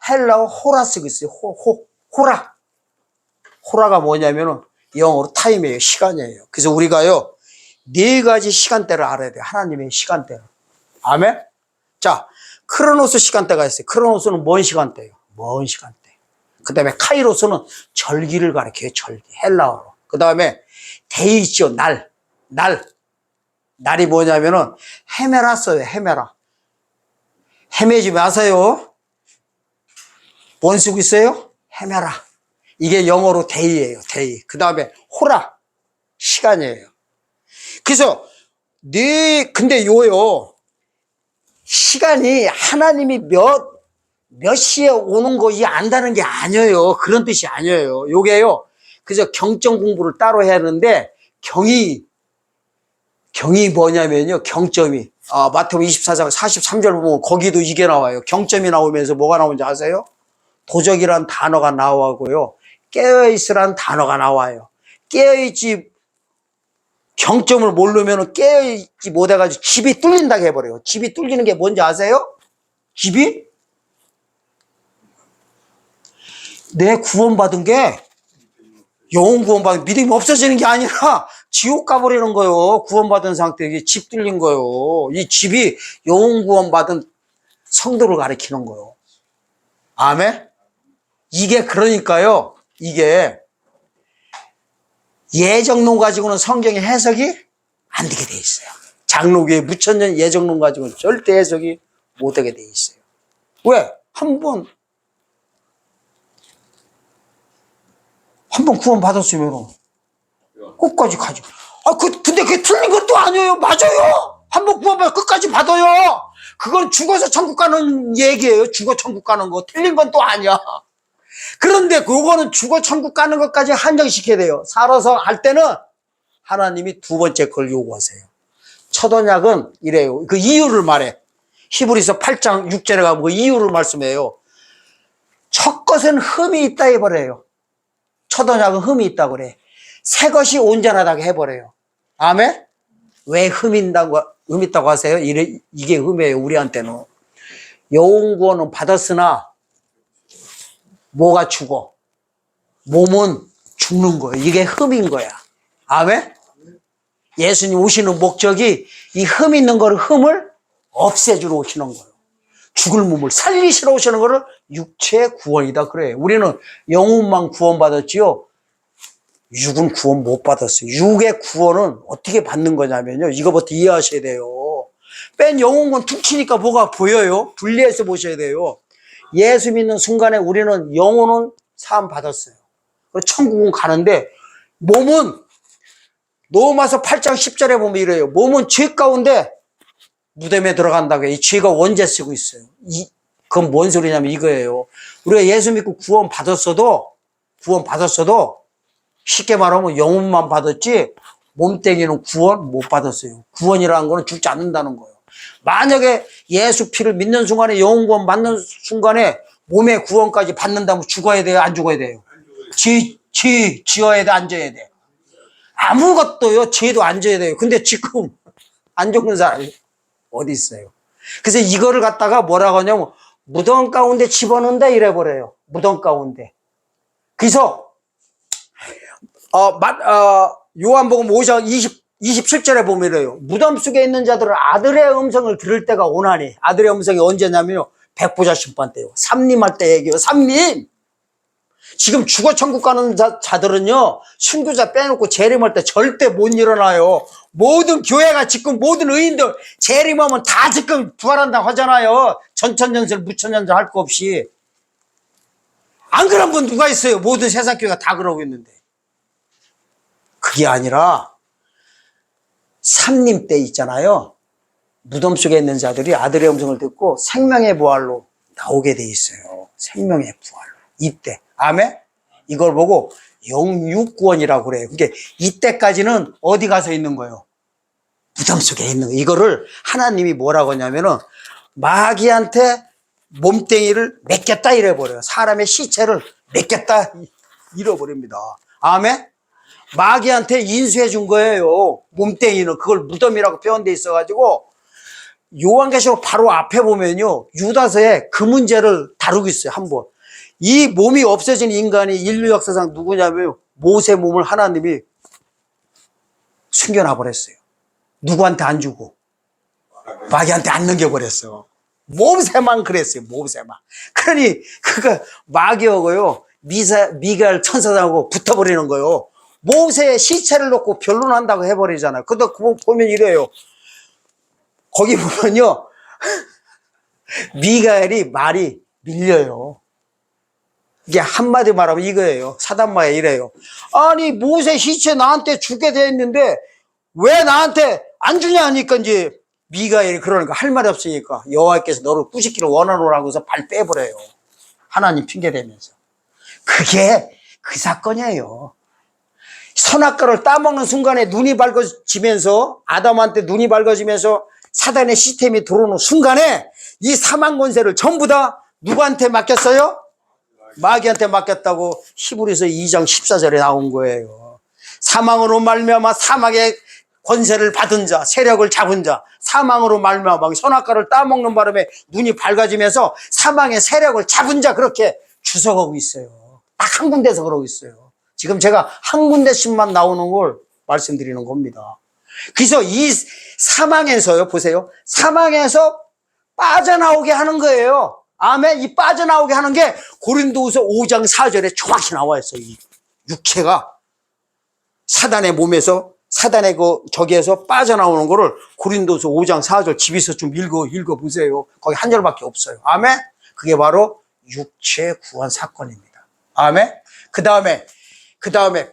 헬라어 호라스가 있어요. 호라. 호라가 뭐냐면은 영어로 타임이에요. 시간이에요. 그래서 우리가요, 네 가지 시간대를 알아야 돼요. 하나님의 시간대를. 아멘? 자, 크로노스 시간대가 있어요. 크로노스는 먼 시간대예요. 먼 시간대. 그 다음에 카이로스는 절기를 가리켜요. 절기. 헬라어로. 그 다음에 데이 있죠. 날. 날이 뭐냐면은 헤메라 써요. 헤메라. 헤매지 마세요. 뭔 쓰고 있어요? 헤메라. 이게 영어로 데이예요. 데이. 그 다음에 호라. 시간이에요. 그래서 근데 요요 시간이 하나님이 몇 시에 오는 거 이 안다는 게 아니에요. 그런 뜻이 아니에요. 요게요. 그래서 경전 공부를 따로 해야 하는데 경이 뭐냐면요. 경점이 마태복음 24장 43절 보면 거기도 이게 나와요. 경점이 나오면서 뭐가 나오는지 아세요? 도적이란 단어가 나오고요. 깨어있으라는 단어가 나와요. 깨어있지 경점을 모르면 깨어있지 못해가지고 집이 뚫린다고 해버려요. 집이 뚫리는 게 뭔지 아세요? 집이? 내 구원받은 게 영혼 구원받은 믿음이 없어지는 게 아니라 지옥 가버리는 거예요. 구원받은 상태에 집 뚫린 거예요. 이 집이 영혼 구원받은 성도를 가리키는 거예요. 아멘? 이게 그러니까요. 이게 예정론 가지고는 성경의 해석이 안 되게 돼 있어요. 장로교의 무천년 예정론 가지고는 절대 해석이 못 되게 돼 있어요. 왜? 한 번 구원 받았으면 끝까지 가죠. 근데 그게 틀린 것도 아니에요. 맞아요. 한 번 구원 받아 끝까지 받아요. 그건 죽어서 천국 가는 얘기예요. 죽어 천국 가는 거. 틀린 건 또 아니야. 그런데 그거는 죽어 천국 가는 것까지 한정시켜야 돼요. 살아서 할 때는 하나님이 두 번째 걸 요구하세요. 첫 언약은 이래요. 그 이유를 말해. 히브리서 8장 6절에 가면 그 이유를 말씀해요. 첫 것은 흠이 있다 해버려요. 첫 언약은 흠이 있다고 그래. 새 것이 온전하다고 해버려요. 아멘? 왜 흠이 있다고 하세요? 이게 흠이에요, 우리한테는. 영혼 구원은 받았으나 뭐가 죽어? 몸은 죽는 거예요. 이게 흠인 거야. 아멘? 예수님 오시는 목적이 이 흠 있는 거를 흠을 없애주러 오시는 거예요. 죽을 몸을 살리시러 오시는 거를 육체의 구원이다 그래요. 우리는 영혼만 구원받았지요. 육은 구원 못 받았어요. 육의 구원은 어떻게 받는 거냐면요. 이거부터 이해하셔야 돼요. 뺀 영혼은 툭치니까 뭐가 보여요? 분리해서 보셔야 돼요. 예수 믿는 순간에 우리는 영혼은 사함 받았어요. 천국은 가는데 몸은 로마서 8장 10절에 보면 이래요. 몸은 죄 가운데 무덤에 들어간다고 해요. 이 죄가 원죄 쓰고 있어요. 그건 뭔 소리냐면 이거예요. 우리가 예수 믿고 구원 받았어도 쉽게 말하면 영혼만 받았지 몸뚱이는 구원 못 받았어요. 구원이라는 거는 죽지 않는다는 거예요. 만약에 예수 피를 믿는 순간에 영혼 구원 받는 순간에 몸의 구원까지 받는다면 죽어야 돼요? 안 죽어야 돼요? 지어야 돼? 안 져야 돼? 아무것도요. 죄도 안 져야 돼요. 근데 지금 안 죽는 사람이 어디 있어요? 그래서 이거를 갖다가 뭐라고 하냐면 무덤 가운데 집어넣는다 이래버려요. 무덤 가운데. 그래서 요한복음 5장 27절에 보면 이래요. 무덤 속에 있는 자들은 아들의 음성을 들을 때가 오나니. 아들의 음성이 언제냐면요. 백보자 심판 때요. 삼림할 때 얘기해요. 삼림. 지금 죽어 천국 가는 자들은요. 순교자 빼놓고 재림할 때 절대 못 일어나요. 모든 교회가 지금 모든 의인들 재림하면 다 지금 부활한다고 하잖아요. 전천년설 무천년설 할 거 없이. 안 그런 분 누가 있어요? 모든 세상 교회가 다 그러고 있는데. 그게 아니라 삼림 때 있잖아요. 무덤 속에 있는 자들이 아들의 음성을 듣고 생명의 부활로 나오게 돼 있어요. 생명의 부활로. 이때. 아멘? 이걸 보고 영육구원이라고 그래요. 그러니까 이때까지는 어디 가서 있는 거예요? 무덤 속에 있는 거예요. 이거를 하나님이 뭐라고 하냐면은 마귀한테 몸뚱이를 맡겼다 이래버려요. 사람의 시체를 맡겼다 이래버립니다. 아멘? 마귀한테 인수해 준 거예요. 몸뚱이는. 그걸 무덤이라고 표현돼 있어가지고 요한계시록 바로 앞에 보면요. 유다서에 그 문제를 다루고 있어요. 한번. 이 몸이 없어진 인간이 인류 역사상 누구냐면 모세 몸을 하나님이 숨겨놔 버렸어요. 누구한테 안 주고 마귀한테 안 넘겨버렸어. 모세만 그랬어요. 모세만. 그러니 그가 마귀하고요 미가엘 천사장하고 붙어버리는 거예요. 모세의 시체를 놓고 변론한다고 해버리잖아요. 근데 그거 보면 이래요. 거기 보면요 미가엘이 말이 밀려요. 이게 한마디 말하면 이거예요. 사단마에 이래요. 아니 모세 시체 나한테 주게 돼 있는데 왜 나한테 안 주냐 하니까 이제 미가엘이 그러니까 할 말이 없으니까 여호와께서 너를 꾸짖기를 원하노라고 해서 발 빼버려요. 하나님 핑계대면서. 그게 그 사건이에요. 선악과를 따먹는 순간에 눈이 밝아지면서 아담한테 눈이 밝아지면서 사단의 시스템이 들어오는 순간에 이 사망 권세를 전부 다 누구한테 맡겼어요? 마귀한테 맡겼다고 히브리서 2장 14절에 나온 거예요. 사망으로 말미암아 사망의 권세를 받은 자, 세력을 잡은 자, 사망으로 말미암아 선악과를 따먹는 바람에 눈이 밝아지면서 사망의 세력을 잡은 자, 그렇게 주석하고 있어요. 딱 한 군데서 그러고 있어요. 지금 제가 한 군데씩만 나오는 걸 말씀드리는 겁니다. 그래서 이 사망에서요, 보세요. 사망에서 빠져나오게 하는 거예요. 아멘. 이 빠져나오게 하는 게 고린도후서 5장 4절에 정확히 나와 있어요. 이 육체가 사단의 몸에서, 사단의 저기에서 빠져나오는 거를 고린도서 5장 4절 집에서 좀 읽어보세요. 거기 한 절밖에 없어요. 아멘. 그게 바로 육체 구원 사건입니다. 아멘. 그 다음에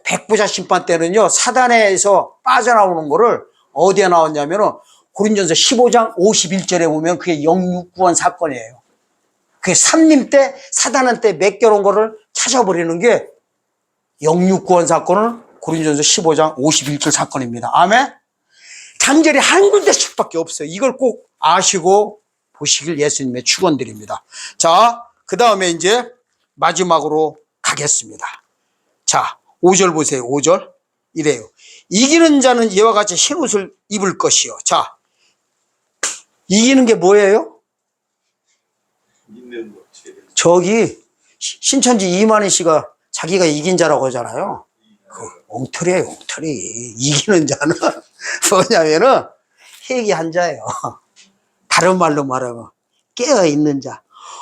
백부자 심판 때는요, 사단에서 빠져나오는 거를 어디에 나왔냐면은 고린전서 15장 51절에 보면 그게 영육구원 사건이에요. 그게 삼림 때 사단한테 맡겨놓은 거를 찾아버리는 게 영육구원 사건은 고린전서 15장 51절 사건입니다. 아멘. 장절이 한 군데씩밖에 없어요. 이걸 꼭 아시고 보시길 예수님의 축원드립니다. 자, 그 다음에 이제 마지막으로 가겠습니다. 자, 5절 보세요. 5절 이래요. 이기는 자는 이와 같이 흰 옷을 입을 것이요. 자, 이기는 게 뭐예요? 저기 신천지 이만희 씨가 자기가 이긴 자라고 하잖아요. 그 엉터리예요, 엉터리. 이기는 자는 뭐냐면은 회개한 자예요. 다른 말로 말하면 깨어있는 자.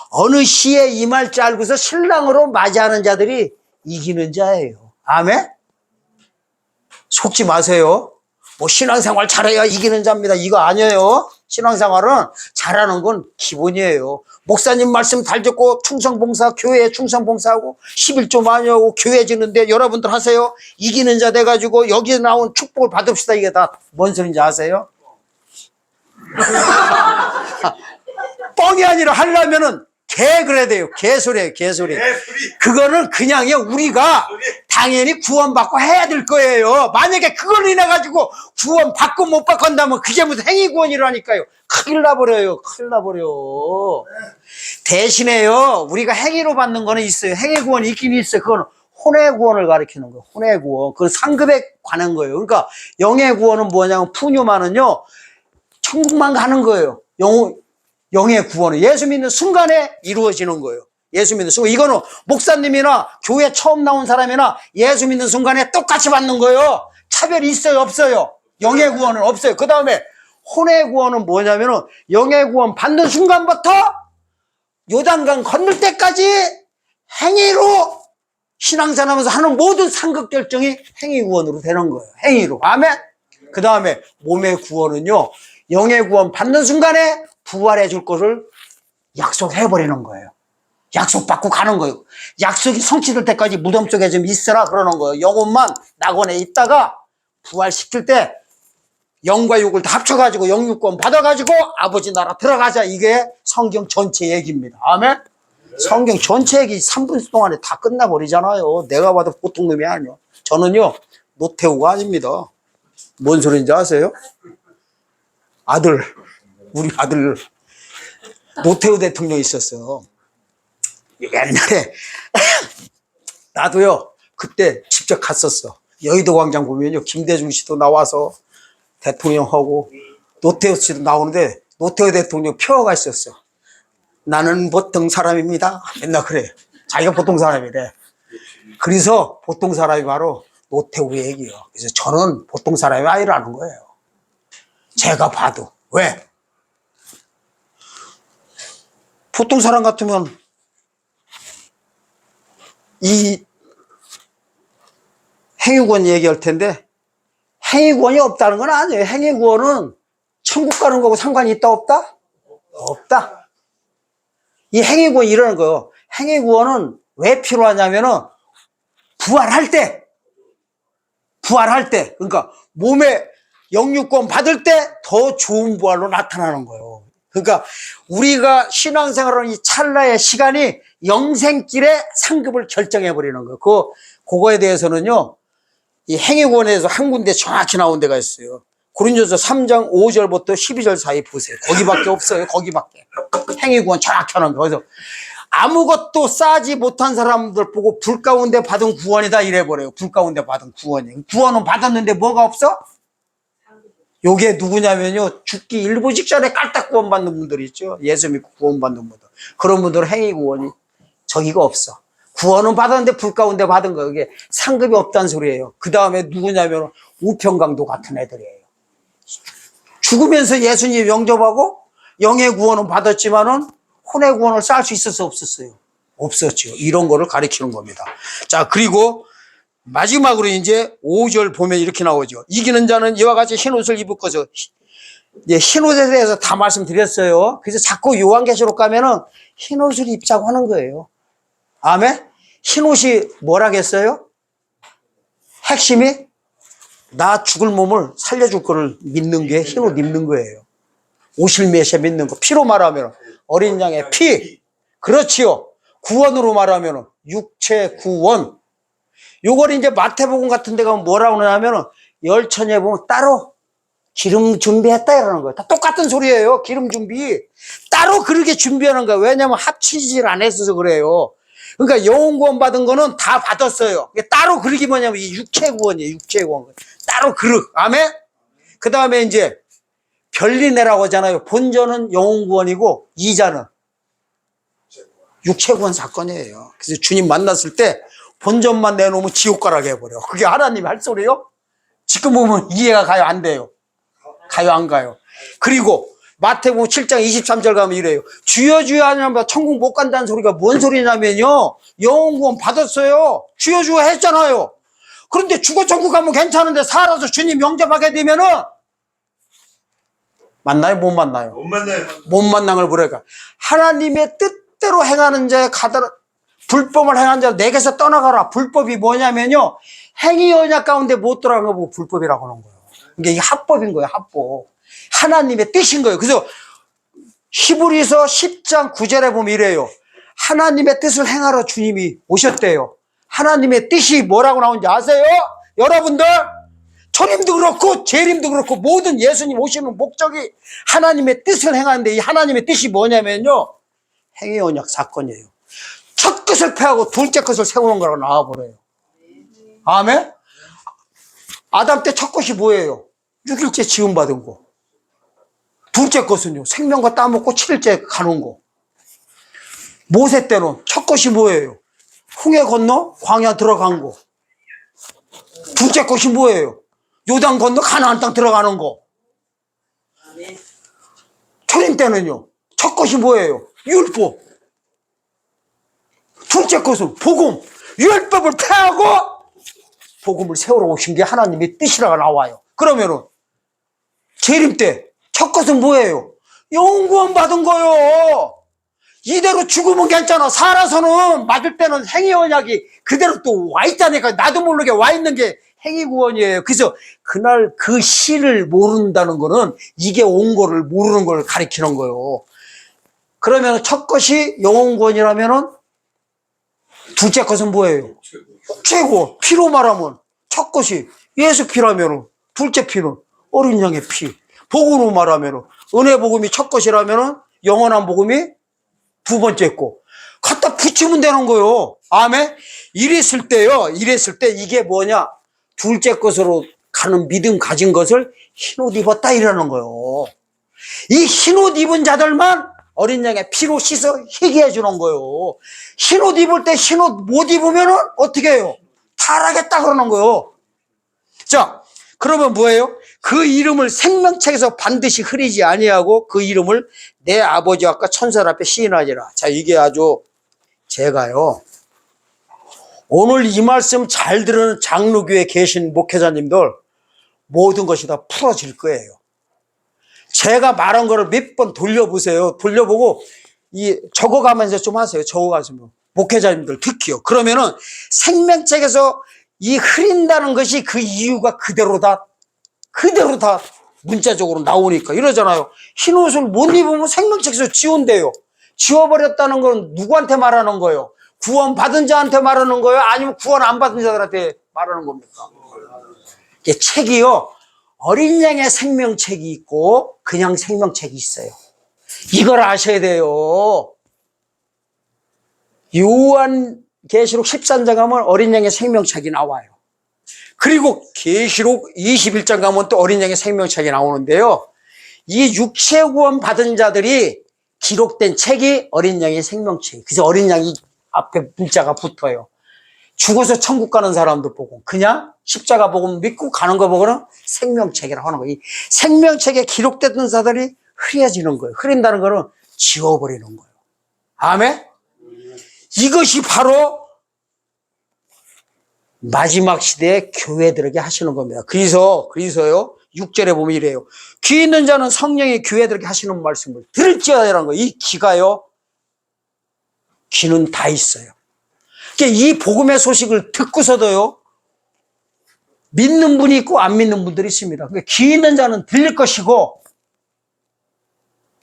어느 시에 임할 줄 알고서 신랑으로 맞이하는 자들이 이기는 자예요. 아멘? 속지 마세요. 뭐 신앙생활 잘해야 이기는 자입니다. 이거 아니에요. 신앙생활은 잘하는 건 기본이에요. 목사님 말씀 잘 듣고 충성봉사, 교회에 충성봉사하고 11조 많이 하고 교회 지는데 여러분들 하세요. 이기는 자 돼가지고 여기에 나온 축복을 받읍시다. 이게 다 뭔 소리인지 아세요? 뻥이 아니라 하려면은 개 그래야 돼요. 개소리예요, 개소리. 그거는 그냥요, 우리가 당연히 구원받고 해야 될 거예요. 만약에 그걸 인해가지고 구원받고 못 받고 한다면 그게 무슨 행위구원이라니까요. 큰일 나버려요, 큰일 나버려. 대신에요, 우리가 행위로 받는 거는 있어요. 행위구원이 있긴 있어요. 그건 혼외구원을 가리키는 거예요. 혼외구원. 그건 상급에 관한 거예요. 그러니까 영예구원은 뭐냐면 푸뉴마는요, 천국만 가는 거예요. 영의 구원은 예수 믿는 순간에 이루어지는 거예요. 예수 믿는 순간. 이거는 목사님이나 교회 처음 나온 사람이나 예수 믿는 순간에 똑같이 받는 거예요. 차별이 있어요, 없어요? 영의 구원은 없어요. 그 다음에 혼의 구원은 뭐냐면은 영의 구원 받는 순간부터 요단강 건널 때까지 행위로 신앙생활하면서 하는 모든 상급 결정이 행위 구원으로 되는 거예요. 행위로. 아멘. 그 다음에 몸의 구원은요, 영의 구원 받는 순간에 부활해 줄 것을 약속해버리는 거예요. 약속받고 가는 거예요. 약속이 성취될 때까지 무덤 속에 좀 있으라 그러는 거예요. 영혼만 낙원에 있다가 부활시킬 때 영과 육을 다 합쳐가지고 영육권 받아가지고 아버지 나라 들어가자. 이게 성경 전체 얘기입니다. 아멘? 성경 전체 얘기 3분 동안에 다 끝나버리잖아요. 내가 봐도 보통 놈이 아니요. 저는요, 노태우가 아닙니다. 뭔 소리인지 아세요? 우리 아들 노태우 대통령 있었어. 옛날에 나도요, 그때 직접 갔었어. 여의도 광장 보면요, 김대중 씨도 나와서 대통령하고 노태우 씨도 나오는데 노태우 대통령 표가 있었어. 나는 보통 사람입니다. 맨날 그래. 자기가 보통 사람이래. 그래서 보통 사람이 바로 노태우 얘기요. 그래서 저는 보통 사람이 아니라는 거예요. 제가 봐도. 왜? 보통 사람 같으면 이 행위구원 얘기할 텐데 행위구원이 없다는 건 아니에요. 행위구원은 천국 가는 거고 상관이 있다 없다? 없다. 이 행위구원이 이러는 거예요. 행위구원은 왜 필요하냐면은 부활할 때 그러니까 몸에 영육권 받을 때 더 좋은 부활로 나타나는 거예요. 그러니까 우리가 신앙생활하는 이 찰나의 시간이 영생길의 상급을 결정해버리는 거예요. 그거에 대해서는요, 이 행위구원에 대해서 한 군데 정확히 나온 데가 있어요. 고린도서 3장 5절부터 12절 사이 보세요. 거기밖에 없어요. 거기밖에. 행위구원 정확히 하는 거예요. 그래서 아무것도 싸지 못한 사람들 보고 불 가운데 받은 구원이다 이래버려요. 불 가운데 받은 구원이. 구원은 받았는데 뭐가 없어? 요게 누구냐면요, 죽기 일부 직전에 깔딱 구원받는 분들이 있죠. 예수 믿고 구원받는 분들. 그런 분들은 행위 구원이 저기가 없어. 구원은 받았는데 불 가운데 받은 거, 이게 상급이 없다는 소리예요. 그 다음에 누구냐면 우편강도 같은 애들이에요. 죽으면서 예수님 영접하고 영의 구원은 받았지만은 혼의 구원을 쌓을 수 있었어, 없었어요? 없었죠. 이런 거를 가리키는 겁니다. 자, 그리고 마지막으로 이제 5절 보면 이렇게 나오죠. 이기는 자는 이와 같이 흰옷을 입을 것을. 이제 흰옷에 대해서 다 말씀드렸어요. 그래서 자꾸 요한계시록 가면은 흰옷을 입자고 하는 거예요. 아멘? 흰옷이 뭐라겠어요? 핵심이 나 죽을 몸을 살려줄 거를 믿는 게 흰옷 입는 거예요. 오실 메시아 믿는 거. 피로 말하면 어린 양의 피. 그렇지요. 구원으로 말하면 육체 구원. 요걸 이제 마태복음 같은 데 가면 뭐라고 그러냐면 열처녀에 보면 따로 기름 준비했다 이러는 거예요. 다 똑같은 소리예요. 기름 준비. 따로 그렇게 준비하는 거예요. 왜냐면 합치질 안 했어서 그래요. 그러니까 영혼 구원 받은 거는 다 받았어요. 따로 그러기 뭐냐면 이 육체 구원이에요. 육체 구원. 따로 그릇. 아멘? 그 다음에 이제 별리내라고 하잖아요. 본전은 영혼 구원이고 이자는 육체 구원 사건이에요. 그래서 주님 만났을 때 본전만 내놓으면 지옥 가라게 해버려. 그게 하나님이 할 소리요? 지금 보면 이해가 가요? 안 돼요? 가요? 안 가요? 그리고 마태복음 7장 23절 가면 이래요. 주여 주여 하냐면 천국 못 간다는 소리가 뭔 소리냐면요, 영혼 구원 받았어요. 주여 주여 했잖아요. 그런데 죽어 천국 가면 괜찮은데 살아서 주님 영접하게 되면은 만나요? 못 만나요? 못 만나요. 못 만난 걸 보래가. 하나님의 뜻대로 행하는 자에 가더라. 불법을 행한 자 내게서 떠나가라. 불법이 뭐냐면요, 행위 언약 가운데 못 들어간 거 보고 불법이라고 하는 거예요. 이게 합법인 거예요. 합법. 하나님의 뜻인 거예요. 그래서 히브리서 10장 9절에 보면 이래요. 하나님의 뜻을 행하러 주님이 오셨대요. 하나님의 뜻이 뭐라고 나오는지 아세요? 여러분들, 초림도 그렇고 재림도 그렇고 모든 예수님 오시는 목적이 하나님의 뜻을 행하는데, 이 하나님의 뜻이 뭐냐면요, 행위 언약 사건이에요. 첫 것을 패하고 둘째 것을 세우는 거라고 나와버려요. 아멘? 아담 때 첫 것이 뭐예요? 6일째 지음받은 거. 둘째 것은요, 생명과 따먹고 7일째 가는 거. 모세 때는 첫 것이 뭐예요? 홍해 건너 광야 들어간 거. 둘째 것이 뭐예요? 요단 건너 가나안 땅 들어가는 거. 초림 때는요, 첫 것이 뭐예요? 율법. 둘째 것은 복음. 율법을 폐하고 복음을 세우러 오신 게 하나님의 뜻이라고 나와요. 그러면은 재림 때 첫 것은 뭐예요? 영혼 구원 받은 거요. 이대로 죽으면 괜찮아. 살아서는 맞을 때는 행위 언약이 그대로 또 와 있다니까. 나도 모르게 와 있는 게 행위 구원이에요. 그래서 그날 그 시를 모른다는 거는 이게 온 거를 모르는 걸 가리키는 거예요. 그러면 첫 것이 영혼 구원이라면은 둘째 것은 뭐예요? 최고. 피로 말하면 첫 것이 예수 피라면은 둘째 피는 어린 양의 피. 복음으로 말하면은 은혜 복음이 첫 것이라면은 영원한 복음이 두 번째 거. 갖다 붙이면 되는 거예요. 아멘? 이랬을 때요. 이랬을 때 이게 뭐냐? 둘째 것으로 가는 믿음 가진 것을 흰옷 입었다 이러는 거예요. 이 흰옷 입은 자들만 어린 양의 피로 씻어 희게 해주는 거예요. 흰옷 입을 때 흰옷 못 입으면은 어떻게 해요? 탈하겠다 그러는 거예요. 자, 그러면 뭐예요? 그 이름을 생명책에서 반드시 흐리지 아니하고 그 이름을 내 아버지와 천사 앞에 시인하리라. 자, 이게 아주 제가요, 오늘 이 말씀 잘 들은 장로교에 계신 목회자님들 모든 것이 다 풀어질 거예요. 제가 말한 거를 몇 번 돌려보세요. 돌려보고 적어가면서 좀 하세요. 적어가면서. 목회자님들 특히요. 그러면은 생명책에서 이 흐린다는 것이 그 이유가 그대로 다 문자적으로 나오니까 이러잖아요. 흰 옷을 못 입으면 생명책에서 지운대요. 지워버렸다는 건 누구한테 말하는 거예요? 구원 받은 자한테 말하는 거예요? 아니면 구원 안 받은 자들한테 말하는 겁니까? 이게 책이요, 어린 양의 생명책이 있고 그냥 생명책이 있어요. 이걸 아셔야 돼요. 요한계시록 13장 가면 어린 양의 생명책이 나와요. 그리고 계시록 21장 가면 또 어린 양의 생명책이 나오는데요. 이 육체 구원 받은 자들이 기록된 책이 어린 양의 생명책. 그래서 어린 양이 앞에 문자가 붙어요. 죽어서 천국 가는 사람도 보고 그냥 십자가 보고 믿고 가는 거 보고는 생명책이라고 하는 거예요. 이 생명책에 기록됐던 자들이 흐려지는 거예요. 흐린다는 거는 지워버리는 거예요. 아멘? 이것이 바로 마지막 시대의 교회들에게 하시는 겁니다. 그래서요, 6절에 보면 이래요. 귀 있는 자는 성령이 교회들에게 하시는 말씀을 들을지어다라는 거예요. 이 귀가요, 귀는 다 있어요. 그러니까 이 복음의 소식을 듣고서도요, 믿는 분이 있고 안 믿는 분들이 있습니다. 그러니까 귀 있는 자는 들릴 것이고,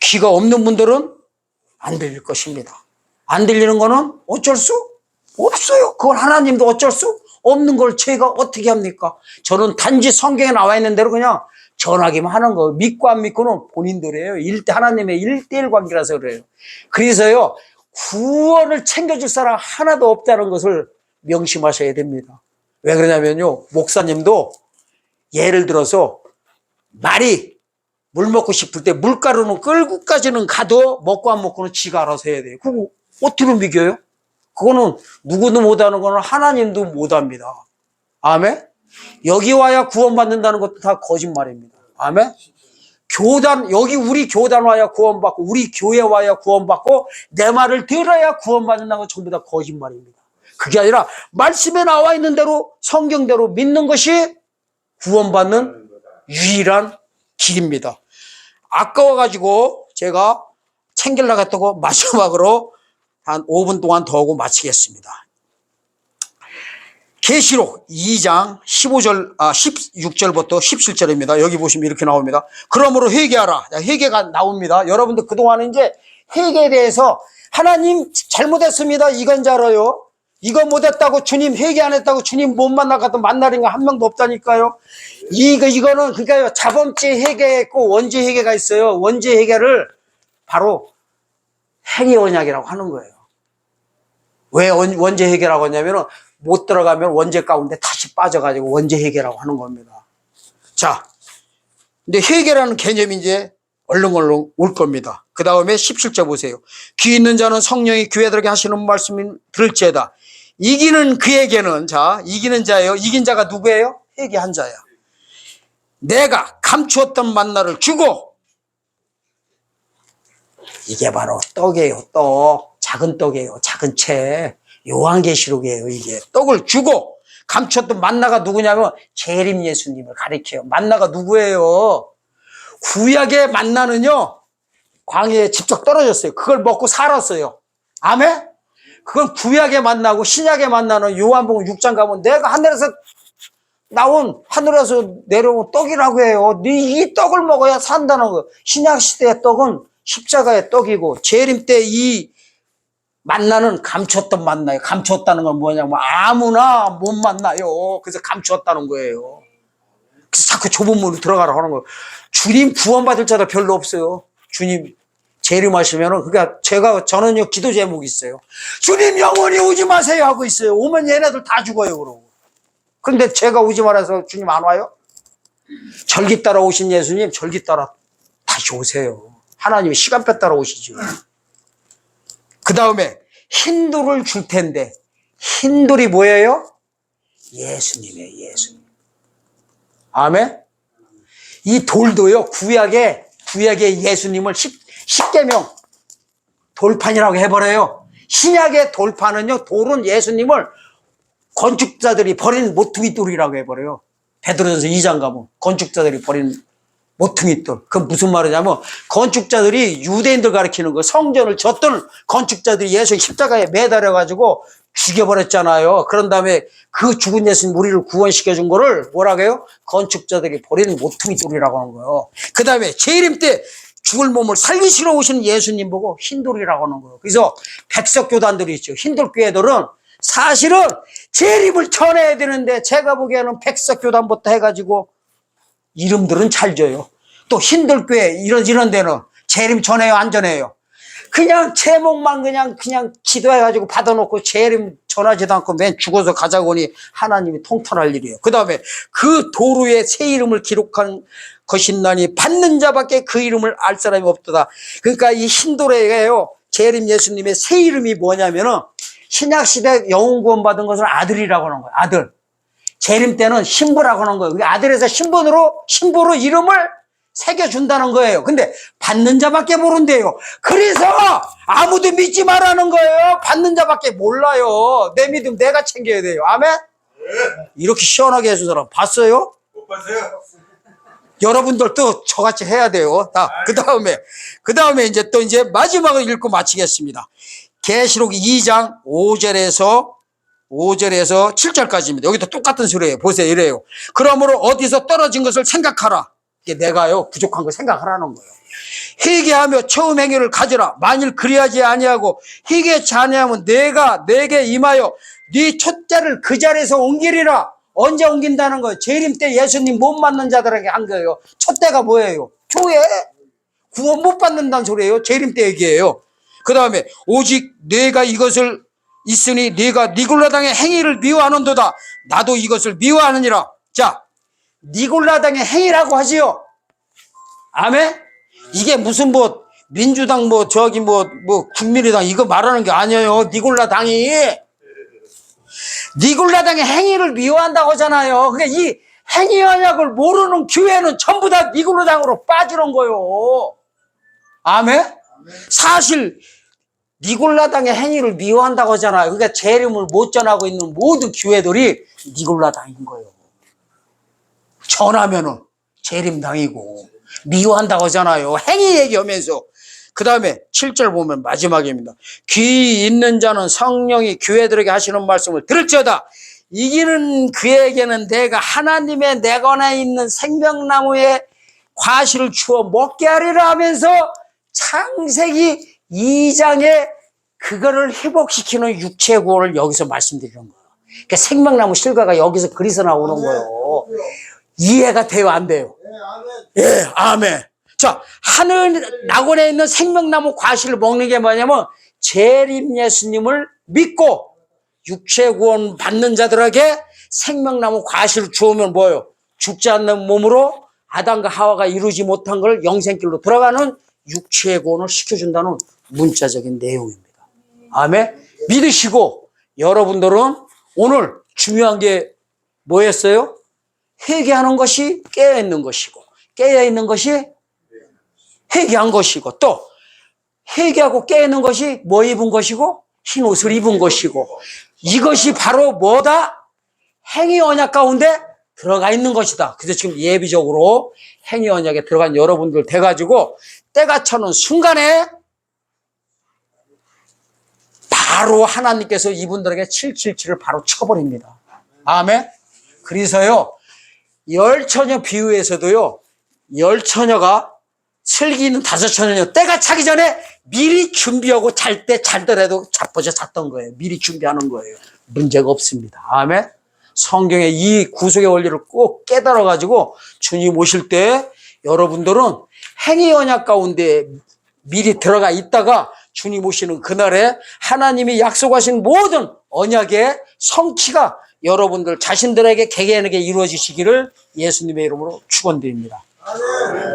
귀가 없는 분들은 안 들릴 것입니다. 안 들리는 거는 어쩔 수 없어요. 그건 하나님도 어쩔 수 없는 걸 저희가 어떻게 합니까? 저는 단지 성경에 나와 있는 대로 그냥 전하기만 하는 거예요. 믿고 안 믿고는 본인들이에요. 하나님의 1:1 관계라서 그래요. 그래서요, 구원을 챙겨줄 사람 하나도 없다는 것을 명심하셔야 됩니다. 왜 그러냐면요, 목사님도 예를 들어서 말이 물 먹고 싶을 때 물가루는 끌고까지는 가도 먹고 안 먹고는 지가 알아서 해야 돼요. 그거 어떻게 믿겨요? 그거는 누구도 못하는 거는 하나님도 못합니다. 아멘? 여기 와야 구원받는다는 것도 다 거짓말입니다. 아멘? 여기 우리 교단 와야 구원받고, 우리 교회 와야 구원받고, 내 말을 들어야 구원받는다는 건 전부 다 거짓말입니다. 그게 아니라 말씀에 나와 있는 대로 성경대로 믿는 것이 구원받는 유일한 길입니다. 아까워가지고 제가 챙기려고 했다고 마지막으로 한 5분 동안 더 하고 마치겠습니다. 계시록 2장 16절부터 17절입니다. 여기 보시면 이렇게 나옵니다. 그러므로 회개하라. 회개가 나옵니다. 여러분들 그동안은 이제 회개에 대해서 하나님 잘못했습니다. 이건 줄 알아요. 이거 못했다고 주님 회개 안 했다고 주님 못 만나가도 만나는 거 한 명도 없다니까요. 이거는 그러니까 자범죄 회개했고 원죄 회개가 있어요. 원죄 회개를 바로 행위 언약이라고 하는 거예요. 왜 원죄 회개라고 하냐면은 못 들어가면 원죄 가운데 다시 빠져가지고 원죄 회개라고 하는 겁니다. 자, 근데 회개라는 개념이 이제 얼렁얼렁 올 겁니다. 그 다음에 17절 보세요. 귀 있는 자는 성령이 교회들에게 하시는 말씀을 들을지어다. 이기는 그에게는, 자, 이기는 자예요. 이긴 자가 누구예요? 회개한 자야. 내가 감추었던 만나를 주고, 이게 바로 떡이에요. 떡. 작은 떡이에요. 작은 채. 요한계시록이에요. 이게 떡을 주고, 감추었던 만나가 누구냐면 재림 예수님을 가리켜요. 만나가 누구예요? 구약의 만나는요, 광야에 직접 떨어졌어요. 그걸 먹고 살았어요. 아멘? 그건 구약의 만나고 신약의 만나는 요한복음 6장 가면 내가 하늘에서 내려온 떡이라고 해요. 이 떡을 먹어야 산다는 거예요. 신약 시대의 떡은 십자가의 떡이고, 재림 때 이 만나는 감췄던 만나요. 감췄다는 건 뭐냐면 아무나 못 만나요. 그래서 감췄다는 거예요. 그래서 자꾸 좁은 문으로 들어가라고 하는 거예요. 주님 구원받을 자도 별로 없어요. 주님 재림하시면은, 그러니까 저는요, 기도 제목이 있어요. 주님 영원히 오지 마세요 하고 있어요. 오면 얘네들 다 죽어요, 그러고. 그런데 제가 오지 말아서 주님 안 와요? 절기 따라 오신 예수님, 절기 따라 다시 오세요. 하나님이 시간표 따라 오시죠. 그 다음에 흰돌을 줄 텐데, 흰돌이 뭐예요? 예수님이에요, 예수님. 아멘? 이 돌도요, 구약의 예수님을 십계명 돌판이라고 해버려요. 신약의 돌판은요, 돌은 예수님을 건축자들이 버린 모퉁이 돌이라고 해버려요. 베드로전서 2장 가면 건축자들이 버린 모퉁이 돌. 그건 무슨 말이냐면 건축자들이 유대인들 가리키는 거, 성전을 졌던 건축자들이 예수 십자가에 매달려가지고 죽여버렸잖아요. 그런 다음에 그 죽은 예수님 우리를 구원시켜준 거를 뭐라고 해요? 건축자들이 버린 모퉁이 돌이라고 하는 거예요. 그 다음에 재림 때 죽을 몸을 살리시러 오시는 예수님 보고 흰돌이라고 하는 거예요. 그래서 백석교단들이 있죠. 흰돌교회들은 사실은 재림을 전해야 되는데 제가 보기에는 백석교단부터 해가지고 이름들은 잘 줘요. 또 흰돌교회 이런 데는 재림 전해요, 안 전해요? 그냥 제목만 그냥 기도해가지고 받아놓고 재림 전하지도 않고 맨 죽어서 가자고 하니 하나님이 통탄할 일이에요. 그 다음에 그 도루에 새 이름을 기록한 것이나니 받는 자밖에 그 이름을 알 사람이 없도다. 그러니까 이 흰도레가요, 재림 예수님의 새 이름이 뭐냐면은 신약시대 영혼 구원 받은 것은 아들이라고 하는 거예요. 아들. 재림 때는 신부라고 하는 거예요. 아들에서 신부로 이름을 새겨준다는 거예요. 근데 받는 자밖에 모른대요. 그래서 아무도 믿지 말라는 거예요. 받는 자밖에 몰라요. 내 믿음 내가 챙겨야 돼요. 아멘? 이렇게 시원하게 해준 사람 봤어요? 못 봤어요? 여러분들도 저같이 해야 돼요. 그 다음에 이제 마지막을 읽고 마치겠습니다. 계시록 2장 5절에서 7절까지입니다. 여기도 똑같은 소리예요. 보세요. 이래요. 그러므로 어디서 떨어진 것을 생각하라. 이게 내가요, 부족한 걸 생각하라는 거예요. 회개하며 처음 행위를 가져라. 만일 그리하지 아니하고 회개치 아니하면 내가 내게 임하여 네 첫째를 그 자리에서 옮기리라. 언제 옮긴다는 거예요? 재림 때 예수님 못 맞는 자들에게 한 거예요. 첫째가 뭐예요? 교회. 구원 못 받는다는 소리예요. 재림 때 얘기예요. 그 다음에 오직 내가 이것을 있으니 네가 니골라당의 행위를 미워하는도다. 나도 이것을 미워하느니라. 자, 니골라당의 행위라고 하지요. 아멘? 이게 무슨 민주당 국민의당 이거 말하는 게 아니에요. 니골라당이. 니골라당의 행위를 미워한다고 하잖아요. 그러니까 이 행위 언약을 모르는 교회는 전부 다 니골라당으로 빠지는 거예요. 아멘? 사실 니골라당의 행위를 미워한다고 하잖아요. 그러니까 재림을 못 전하고 있는 모든 교회들이 니골라당인 거예요. 전하면은 재림당이고 미워한다고 하잖아요. 행위 얘기하면서. 그 다음에 7절 보면 마지막입니다. 귀 있는 자는 성령이 교회들에게 하시는 말씀을 들을지어다. 이기는 그에게는 내가 하나님의 내 권에 있는 생명나무의 과실을 주어 먹게 하리라 하면서 창세기 2장에 그거를 회복시키는 육체 구원을 여기서 말씀드리는 거예요. 그러니까 생명나무 실과가 여기서 그리서 나오는 거예요. 이해가 돼요, 안 돼요? 예, 아멘. 자, 하늘 낙원에 있는 생명나무 과실을 먹는 게 뭐냐면 재림 예수님을 믿고 육체 구원 받는 자들에게 생명나무 과실을 주우면 뭐예요? 죽지 않는 몸으로 아담과 하와가 이루지 못한 걸 영생길로 들어가는 육체 구원을 시켜준다는 문자적인 내용입니다. 아멘. 믿으시고 여러분들은 오늘 중요한 게 뭐였어요? 회개하는 것이 깨어있는 것이고, 깨어있는 것이 회개한 것이고, 또 회개하고 깨어있는 것이 뭐 입은 것이고, 흰 옷을 입은 것이고, 이것이 바로 뭐다? 행위 언약 가운데 들어가 있는 것이다. 그래서 지금 예비적으로 행위 언약에 들어간 여러분들 돼가지고 때가 차는 순간에 바로 하나님께서 이분들에게 777을 바로 쳐버립니다. 아멘. 그래서요, 열처녀 비유에서도요, 열처녀가 슬기는 5처녀요. 때가 차기 전에 미리 준비하고 잘 때 잘더라도 자빠져 잤던 거예요. 미리 준비하는 거예요. 문제가 없습니다. 아멘. 성경의 이 구속의 원리를 꼭 깨달아가지고 주님 오실 때 여러분들은 행위 언약 가운데 미리 들어가 있다가 주님 오시는 그날에 하나님이 약속하신 모든 언약의 성취가 여러분들 자신들에게 개개인에게 이루어지시기를 예수님의 이름으로 축원드립니다.